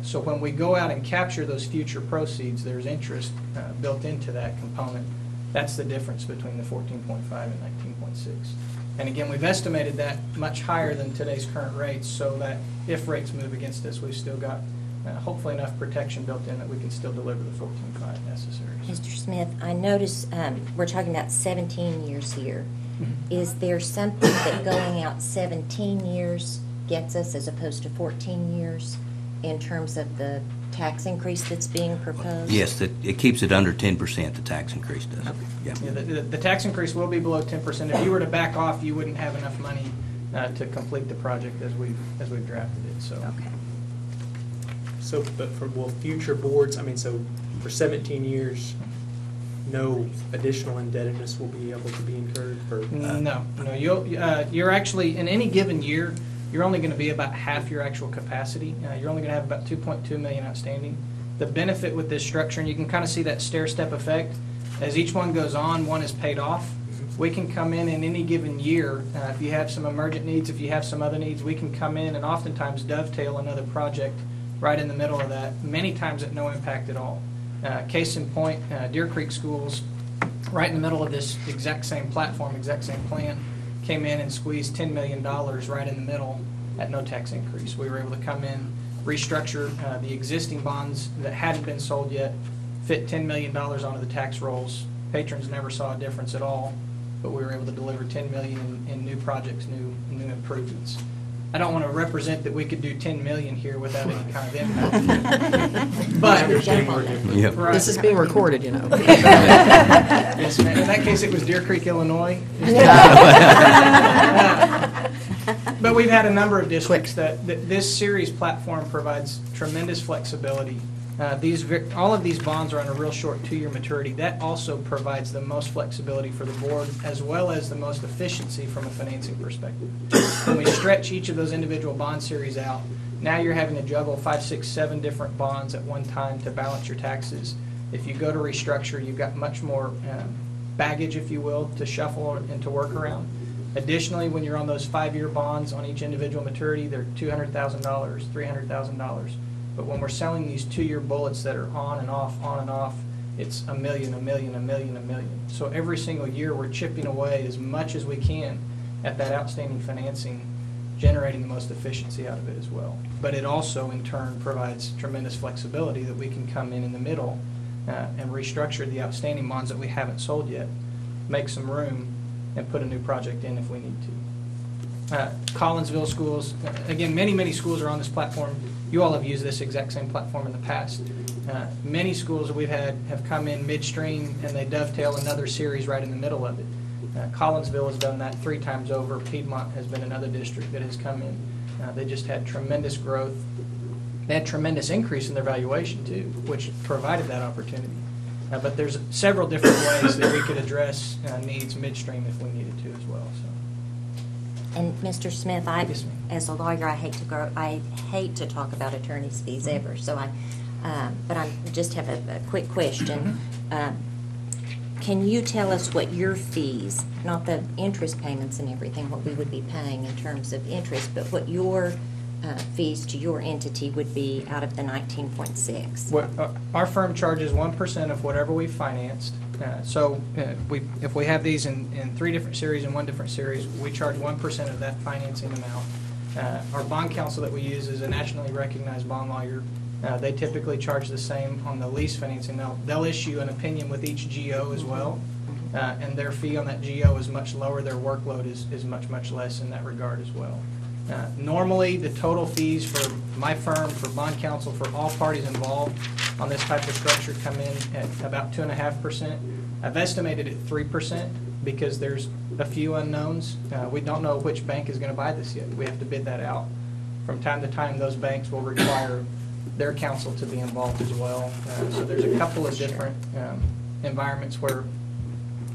So when we go out and capture those future proceeds, there's interest built into that component. That's the difference between the 14.5 and 19.6. And again, we've estimated that much higher than today's current rates, so that if rates move against us, we've still got hopefully enough protection built in that we can still deliver the 14.5 necessary. Mr. Smith, I notice we're talking about 17 years here. Is there something that going out 17 years gets us as opposed to 14 years in terms of the tax increase that's being proposed? Yes, it keeps it under 10%, the tax increase does. Okay. Yeah. Yeah, the tax increase will be below 10%. If you were to back off, you wouldn't have enough money to complete the project as we've drafted it. So. Okay. So, but for future boards, I mean, so for 17 years, no additional indebtedness will be able to be incurred for? No. You're actually, in any given year, you're only going to be about half your actual capacity. You're only going to have about $2.2 million outstanding. The benefit with this structure, and you can kind of see that stair-step effect, as each one goes on, one is paid off. We can come in any given year, if you have some emergent needs, if you have some other needs, we can come in and oftentimes dovetail another project right in the middle of that, many times at no impact at all. Case in point, Deer Creek Schools, right in the middle of this exact same platform, exact same plan, came in and squeezed $10 million right in the middle at no tax increase. We were able to come in, restructure the existing bonds that hadn't been sold yet, fit $10 million onto the tax rolls. Patrons never saw a difference at all, but we were able to deliver $10 million in new projects, new improvements. I don't want to represent that we could do $10 million here without any kind of impact. But Yep. right. This is being recorded, you know. Yes, ma'am. In that case, it was Deer Creek, Illinois. But we've had a number of districts that this series platform provides tremendous flexibility. All of these bonds are on a real short 2-year maturity. That also provides the most flexibility for the board, as well as the most efficiency from a financing perspective. When we stretch each of those individual bond series out, now you're having to juggle 5, 6, 7 different bonds at one time to balance your taxes. If you go to restructure, you've got much more baggage, if you will, to shuffle and to work around. Additionally, when you're on those 5-year bonds on each individual maturity, they're $200,000, $300,000. But when we're selling these 2-year bullets that are on and off, it's $1 million, $1 million, $1 million, $1 million. So every single year, we're chipping away as much as we can at that outstanding financing, generating the most efficiency out of it as well. But it also, in turn, provides tremendous flexibility that we can come in the middle and restructure the outstanding bonds that we haven't sold yet, make some room, and put a new project in if we need to. Collinsville schools, again, many schools are on this platform. You all have used this exact same platform in the past. Many schools that we've had have come in midstream and they dovetail another series right in the middle of it. Collinsville has done that 3 times over. Piedmont has been another district that has come in. They just had tremendous growth. They had tremendous increase in their valuation too, which provided that opportunity. But there's several different ways that we could address needs midstream if we needed to as well. So. And Mr. Smith, Yes, ma'am. as a lawyer, I hate to talk about attorney's fees ever. So but I just have a quick question. Can you tell us what your fees, not the interest payments and everything, what we would be paying in terms of interest, but what your fees to your entity would be out of the 19.6? Our firm charges 1% of whatever we financed. If we have these in 3 different series and 1 different series, we charge 1% of that financing amount. Our bond counsel that we use is a nationally recognized bond lawyer. They typically charge the same on the lease financing. They'll issue an opinion with each GO as well, and their fee on that GO is much lower. Their workload is much less in that regard as well. Normally, the total fees for my firm, for bond counsel, for all parties involved on this type of structure come in at about 2.5%. I've estimated at 3% because there's a few unknowns. We don't know which bank is going to buy this yet. We have to bid that out. From time to time, those banks will require their counsel to be involved as well. So there's a couple of different environments where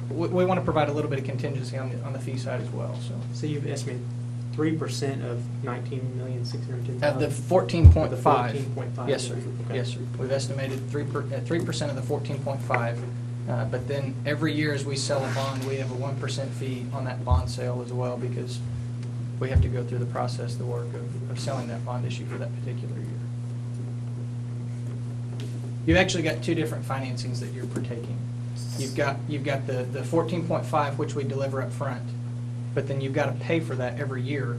we want to provide a little bit of contingency on the fee side as well. So you've estimated 3% of 19,610,000? The 14.5. The 14.5. Yes, sir. Okay. Yes, sir. We've estimated 3% of the 14.5. But then every year as we sell a bond, we have a 1% fee on that bond sale as well because we have to go through the process, the work of selling that bond issue for that particular year. You've actually got 2 different financings that you're partaking. You've got the 14.5, which we deliver up front, but then you've got to pay for that every year.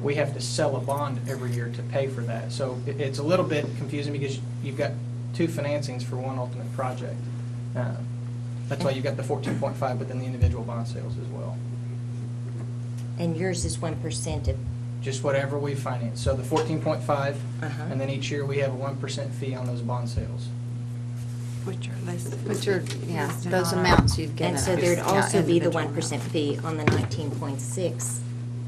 We have to sell a bond every year to pay for that. So it's a little bit confusing because you've got 2 financings for one ultimate project. That's why you've got the 14.5, but then the individual bond sales as well. And yours is 1% of... Just whatever we finance. So the 14.5, and then each year we have a 1% fee on those bond sales. Which are listed. But you're, yeah, Listed those on our- amounts you've given And us. so there'd Yeah, also be the individual 1% fee on the 19.6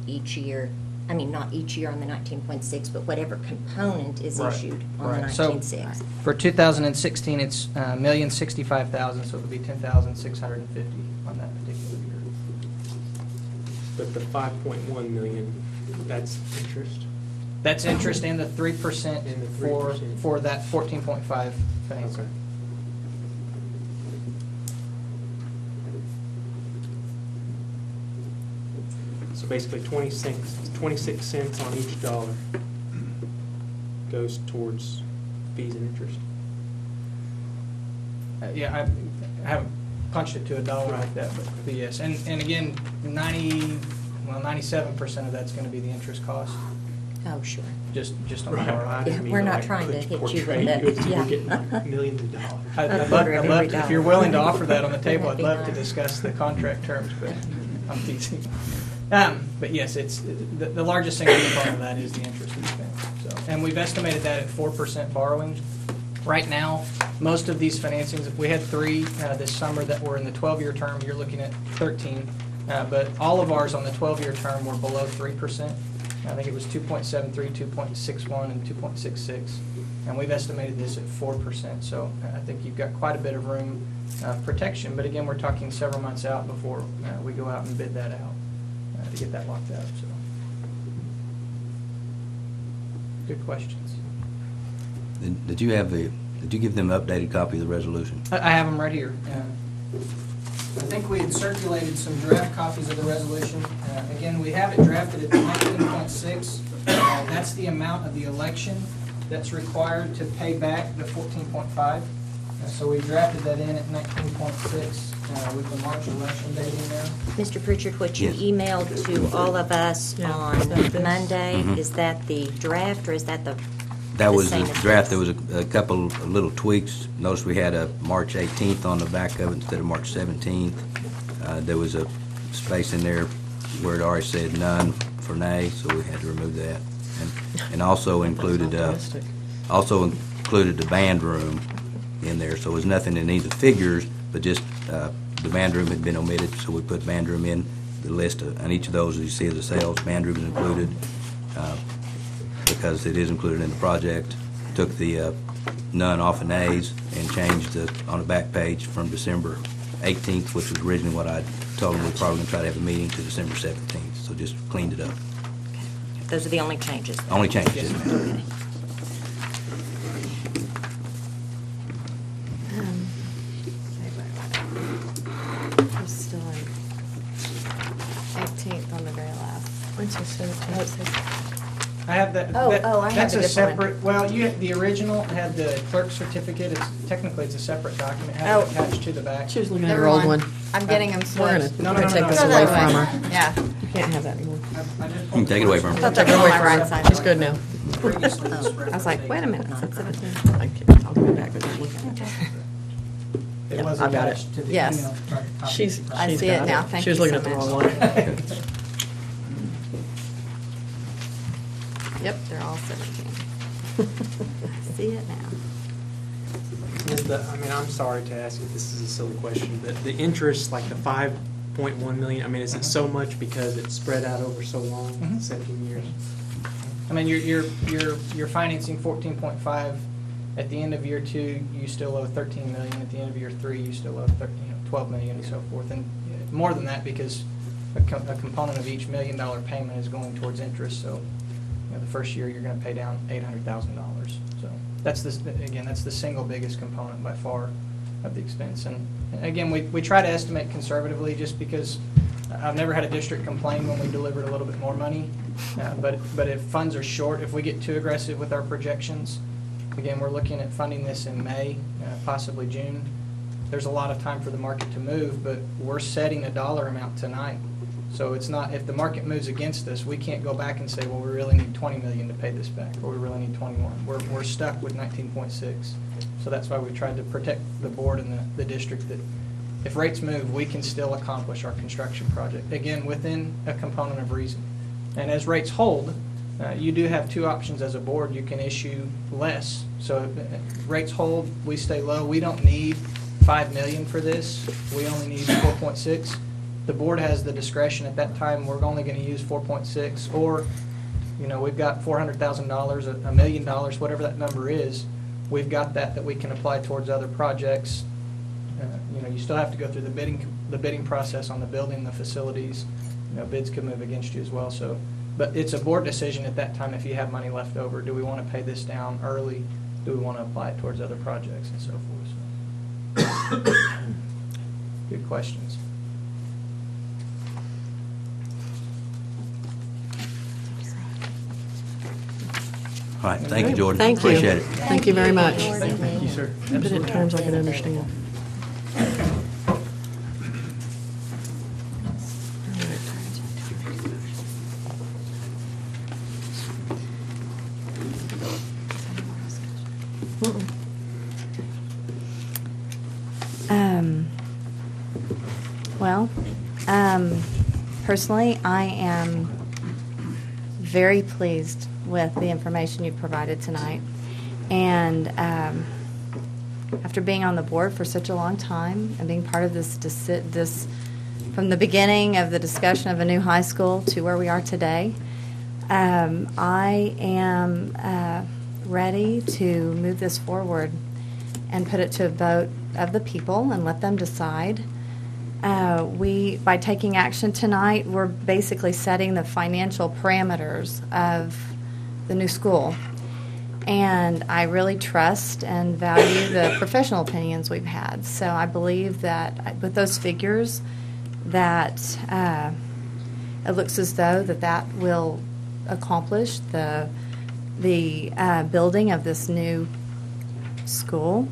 each year. I mean, not each year on the 19.6, but whatever component is Right, issued on the right. So, 19.6. For 2016, it's $1,065,000, so it'll be $10,650 on that particular year. But the 5.1 million, that's interest? That's interest and the 3%, And the 3%. for that 14.5 financing. Okay. So basically 26 cents on each dollar goes towards fees and interest. Yeah, I haven't punched it to a dollar like that, but yes. And again, 97% of that's going to be the interest cost, Oh, sure. just on the Right. borrow. I didn't mean We're to, not like, trying to hit you portray with you that, as yeah. getting millions of dollars. I'd quarter love of every to, if dollar. you're willing to offer that on the table, I'd That'd be love to nice. discuss the contract terms, but I'm teasing. But yes, it's, the largest single component of that is the interest expense. So, and we've estimated that at 4% borrowing. Right now, most of these financings, we had 3 this summer that were in the 12-year term. You're looking at 13. But all of ours on the 12-year term were below 3%. I think it was 2.73, 2.61, and 2.66. And we've estimated this at 4%. So I think you've got quite a bit of room of protection. But again, we're talking several months out before we go out and bid that out to get that locked up. So, good questions. Did you give them an updated copy of the resolution? I have them right here. I think we had circulated some draft copies of the resolution. Again, we have it drafted at 19.6. That's the amount of the election. that's required to pay back the 14.5. So we drafted that in at 19.6 with the March election date in there. Mr. Pritchard, what you Yes. emailed to all of us Yeah, on is that this? Monday, Mhm. is that the draft or is that the? That was the same as draft. this? There was a couple of little tweaks. Notice we had a March 18th on the back of it instead of March 17th. There was a space in there where it already said none for nay, so we had to remove that. And also included Optimistic. the band room in there. So it was nothing in either figures, but just the band room had been omitted, so we put band room in the list. On each of those, as you see, as the sales, band room is included. Because it is included in the project, took the none off of nays and changed on the back page from December 18th, which was originally what I told them we're probably going to try to have a meeting, to December 17th. So just cleaned it up. Those are the only changes. Only changes. Okay. We're still in 18th on the very last. When's the 17th? I have that. Oh, that- I have That's the a different one. separate, well, the original had the clerk certificate. Technically, it's a separate document. Had Oh. it attached to the back. She was looking at Never her old mind. one. I'm getting them We're gonna, switched. No, we're no, gonna no, take no, this no. away Throw from that her. away. Yeah. You can't have that anymore. I just You can take it away from her. Thought Take that it was away my from right her. side. She's good now. I was like, wait a minute. It's at 17. I can't, I'll go back and look at it. It Yeah, was I've got it. attached to the Yes. email. She's I she's see it got now. Thank She was you looking so at the much. wrong one. Yep, they're all 17. I see it now. I'm sorry to ask if this is a silly question, but the interest, like the 5.1 million, is it so much because it's spread out over so long, Mhm. 17 years? I mean, you're financing 14.5. At the end of year 2, you still owe 13 million. At the end of year 3, you still owe 12 million and so forth. And more than that, because a component of each $1 million payment is going towards interest. So, the first year you're going to pay down $800,000. So that's the single biggest component by far of the expense. And again, we try to estimate conservatively, just because I've never had a district complain when we delivered a little bit more money. But if funds are short, if we get too aggressive with our projections, again, we're looking at funding this in May, possibly June. There's a lot of time for the market to move, but we're setting a dollar amount tonight. So it's not, if the market moves against us, we can't go back and say, well, we really need 20 million to pay this back, or we really need 21. We're stuck with 19.6. So that's why we tried to protect the board and the district, that if rates move, we can still accomplish our construction project, again, within a component of reason. And as rates hold, you do have two options as a board. You can issue less. So if rates hold, we stay low. We don't need 5 million for this. We only need 4.6. The board has the discretion at that time. We're only going to use 4.6, or we've got $400,000, $1 million, whatever that number is. We've got that we can apply towards other projects. You still have to go through the bidding process on the building, the facilities. Bids could move against you as well. So, but it's a board decision at that time if you have money left over. Do we want to pay this down early? Do we want to apply it towards other projects and so forth? So. Good questions. All right, thank you, Jordan. Thank you. Appreciate it. Thank you very much. Thank you, sir. Put it in terms I can understand. Well, personally, I am very pleased with the information you provided tonight. And after being on the board for such a long time and being part of this from the beginning of the discussion of a new high school to where we are today, I am ready to move this forward and put it to a vote of the people and let them decide. By taking action tonight, we're basically setting the financial parameters of the new school. And I really trust and value the professional opinions we've had. So I believe that with those figures, that it looks as though that will accomplish the the building of this new school,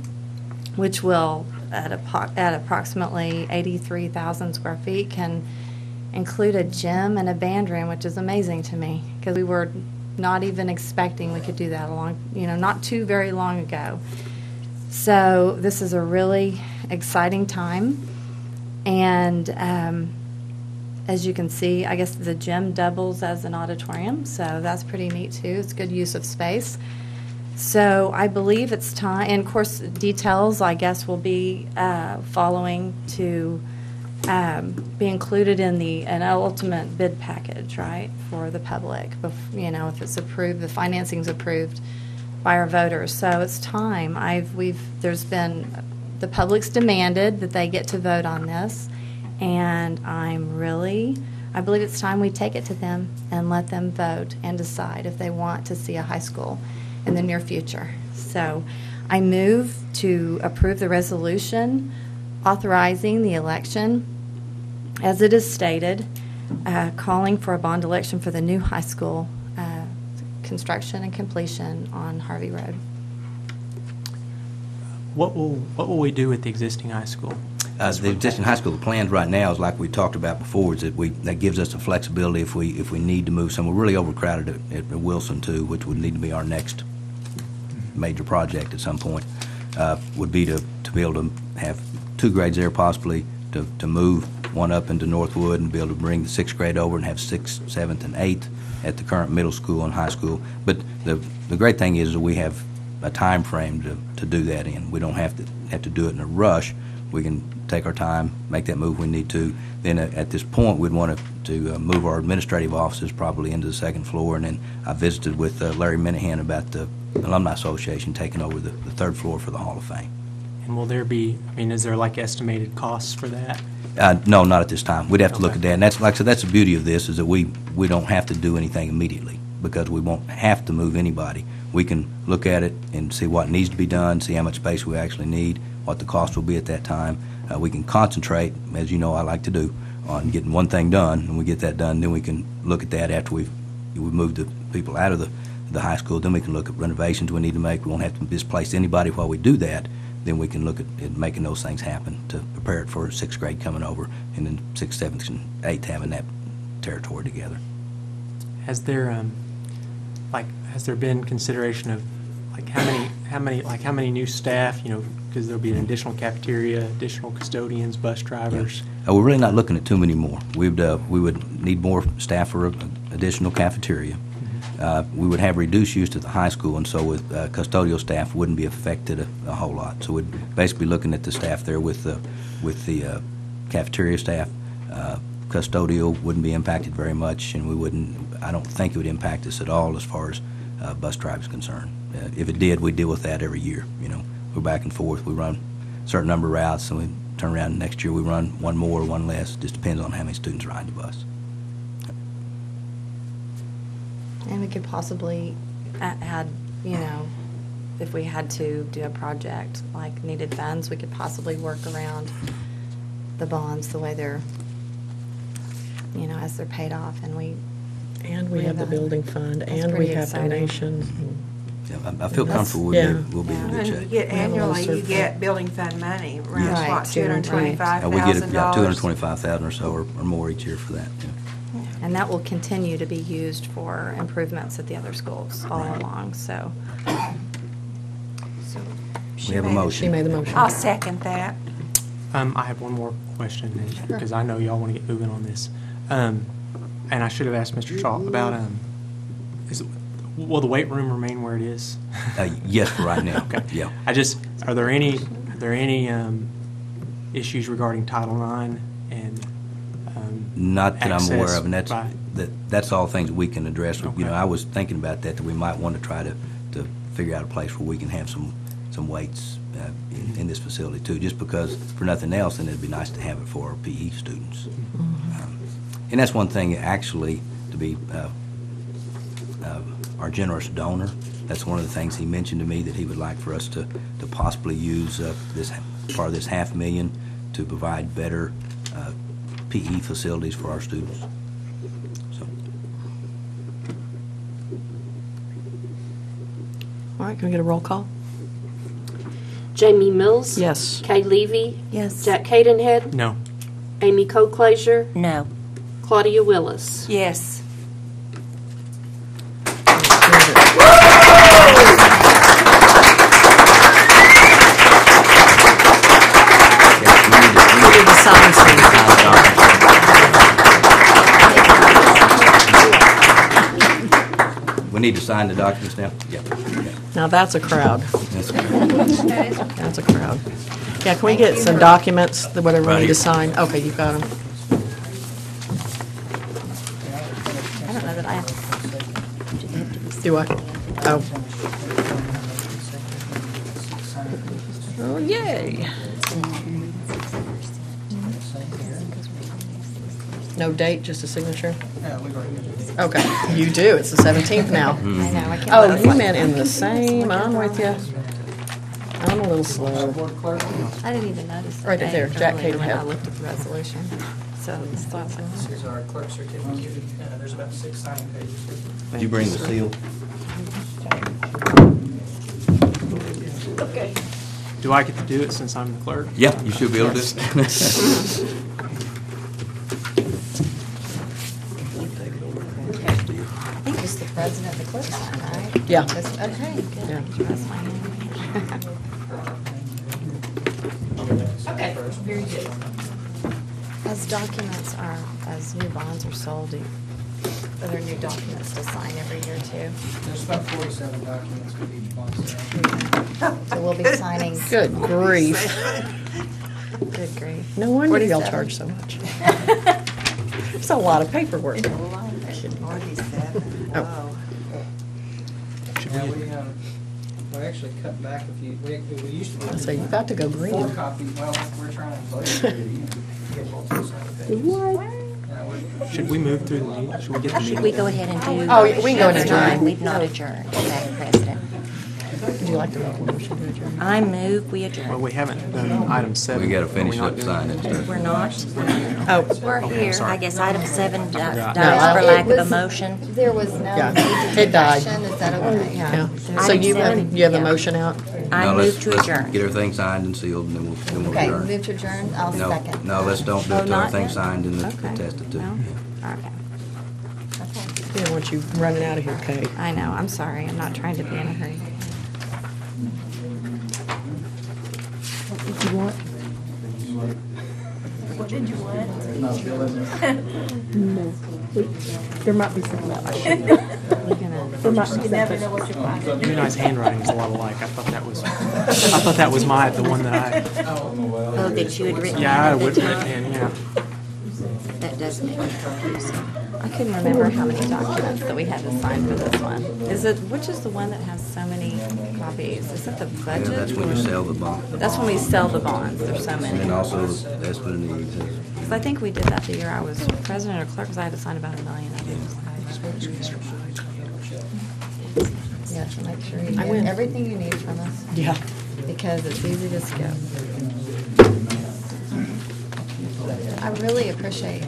which will, at approximately 83,000 square feet, can include a gym and a band room, which is amazing to me, because we were not even expecting we could do that not too very long ago. So this is a really exciting time, and as you can see, I guess the gym doubles as an auditorium, so that's pretty neat too. It's good use of space. So I believe it's time, and of course details I guess will be following to be included in an ultimate bid package, right, for the public. If it's approved, the financing's approved by our voters. So it's time. The public's demanded that they get to vote on this, and I believe it's time we take it to them and let them vote and decide if they want to see a high school in the near future. So I move to approve the resolution authorizing the election as it is stated, calling for a bond election for the new high school construction and completion on Harvey Road. What will we do with the existing high school? The existing high school, the plans right now is like we talked about before, is that gives us the flexibility if we need to move some. We're really overcrowded at Wilson too, which would need to be our next major project at some point. Would be to be able to have 2 grades there, possibly to move one up into Northwood and be able to bring the 6th grade over and have 6th, 7th, and 8th at the current middle school and high school. But the great thing is that we have a time frame to do that in. We don't have to do it in a rush. We can take our time, make that move we need to. Then at this point, we'd want to move our administrative offices probably into the 2nd floor. And then I visited with Larry Minahan about the Alumni Association taking over the 3rd floor for the Hall of Fame. And will there be, is there estimated costs for that? No, not at this time. We'd have to look at that. And that's, like I said, that's the beauty of this, is that we don't have to do anything immediately because we won't have to move anybody. We can look at it and see what needs to be done, see how much space we actually need, what the cost will be at that time. We can concentrate, as you know I like to do, on getting one thing done. And we get that done, then we can look at that after we've moved the people out of the high school. Then we can look at renovations we need to make. We won't have to displace anybody while we do that. Then we can look at making those things happen to prepare it for 6th grade coming over, and then 6th, 7th, and 8th having that territory together. Has there been consideration of how many new staff? Because there'll be an additional cafeteria, additional custodians, bus drivers. Yeah. We're really not looking at too many more. We would need more staff for an additional cafeteria. We would have reduced use to the high school, and so with custodial staff wouldn't be affected a whole lot. So we'd basically be looking at the staff there with the cafeteria staff. Custodial wouldn't be impacted very much, and I don't think it would impact us at all as far as bus drive is concerned. If it did, we deal with that every year. We're back and forth. We run a certain number of routes, and we turn around and next year we run one more or one less. It just depends on how many students ride the bus. And we could possibly add, if we had to do a project like needed funds, we could possibly work around the bonds the way they're, as they're paid off, and we have the building fund, and we have donations. Yeah, I feel comfortable we'll be in good shape. Annually, you get building fund money, around Right, what, $225,000? We get $225,000 or so or more each year for that. Yeah. And that will continue to be used for improvements at the other schools all along, so. We have a motion. She made the motion. I'll second that. I have one more question, because I know y'all want to get moving on this. And I should have asked Mr. Shaw about, will the weight room remain where it is? Yes, for right now. Okay. Yeah. Are there any issues regarding Title IX and not that I'm aware access of, and that's all things we can address. Okay. I was thinking about that we might want to try to figure out a place where we can have some weights in this facility too, just because for nothing else, and it'd be nice to have it for our PE students. Mm-hmm. And that's one thing, actually, to be our generous donor. That's one of the things he mentioned to me, that he would like for us to possibly use this part of this $500,000 to provide better PE facilities for our students. So. All right, can we get a roll call? Jamie Mills. Yes. Kay Levy. Yes. Jack Cadenhead. No. Amy Coclaser. No. Claudia Willis. Yes. We need to sign some. We need to sign the documents now? Yeah. Now, that's a crowd. That's- That's a crowd. Yeah, can we get some documents, whatever we Right need to here. sign? Okay, you've got them. I don't know that I have. Do I? Oh. Oh, yay. No date, just a signature? Yeah, we've already got it. Okay, you do. It's the 17th now. I know, I can't. Oh, believe you it. meant in the same. I'm with you. I'm a little slow. Board clerk? I didn't even notice. the Right date there, Jack earlier when I Cadenhead. looked at the resolution. So it's thought This is our clerk certificate. There's about 6 signing pages. Did you bring the seal? Do I get to do it since I'm the clerk? Yeah, you should be able to. I think just the president, the clerk sign, right? Yeah. Okay, good. Yeah. That's fine. Okay, very good. As documents are, as new bonds are sold, are there new documents to sign every year too? There's about 47 documents for each one. So we'll be signing. Good grief. Good grief. No wonder y'all 47. charge so much. It's a lot of paperwork. Oh. Yeah, we actually cut back a few, we used to. I say, you got to go green. 4 copies, well, we're trying to. Get both those signed pages. Yeah, we're- Should we move through the meeting? Should we get the Should meeting? we go ahead and do? Oh, we can go and adjourn. We've not adjourned, Madam President. Would you like to make a motion to adjourn? I move we Well, adjourn. we haven't done item 7. We gotta Are finish not up doing signing stuff. We're not. Oh, We're here. sorry. I guess item 7 dies No, for lack of a motion. There was no Yeah, major it died. discussion, is that okay? yeah. So Item you have, 7, you have a yeah. motion out? I No, move to let's adjourn. Get everything signed and sealed, and then we'll Okay, adjourn. move to adjourn, I'll No, second. no, let's don't do Oh, it till not everything's yet? signed and Okay. attested to. No? Yeah. Okay. Okay. We don't want you running out of here, Kay. I know, I'm sorry, I'm not trying to be in a hurry. What did you want? There might be something that I should know. We're gonna, There might be something. You and I's handwriting is a lot alike. I thought that was the one that I, Oh, that you had written. yeah, I down at would the write time? in, yeah. That does make me confused. I couldn't remember how many documents that we had to sign for this one. Which is the one that has so many copies? Is it the Yeah, budget? that's when you sell the bond. That's when we sell the bonds, there's so And many. then also, that's what it needs. 'Cause I think we did that the year I was president or clerk, because I had to sign about 1 million of these. Yeah, to make sure you I get win. everything you need from us, Yeah. because it's easy to skip. I really appreciate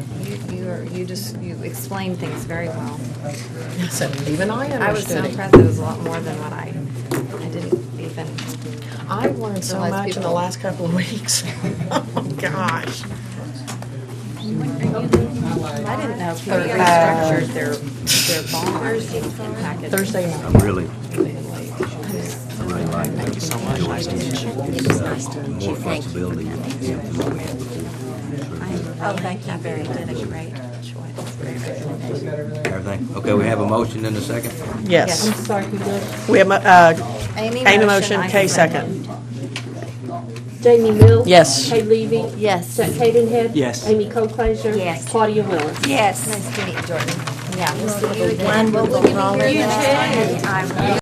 you explain things very well. So even I I was so understood it. impressed, it was a lot more than what I didn't even. I've learned so realize much in the people- last couple of weeks. Oh, my gosh. I didn't know people restructured their bond package. Thursday night. I'm really like it. Thank you so much. Nice to meet you. It was nice to meet you. More Thank you. flexibility than what we had before. Oh, thank you very much. Did a great choice. Everything? Okay, we have a motion in a second? Yes. I'm sorry, who does? We have, Amy motion, I Kay second. Jamie Mills. Yes. Kay Levy. Yes. Jack Cadenhead. Yes. Amy Coclaser. Yes. Claudia Willis. Yes. Nice to meet you, Jordan. Yeah. Wonderful. We'll be here next time.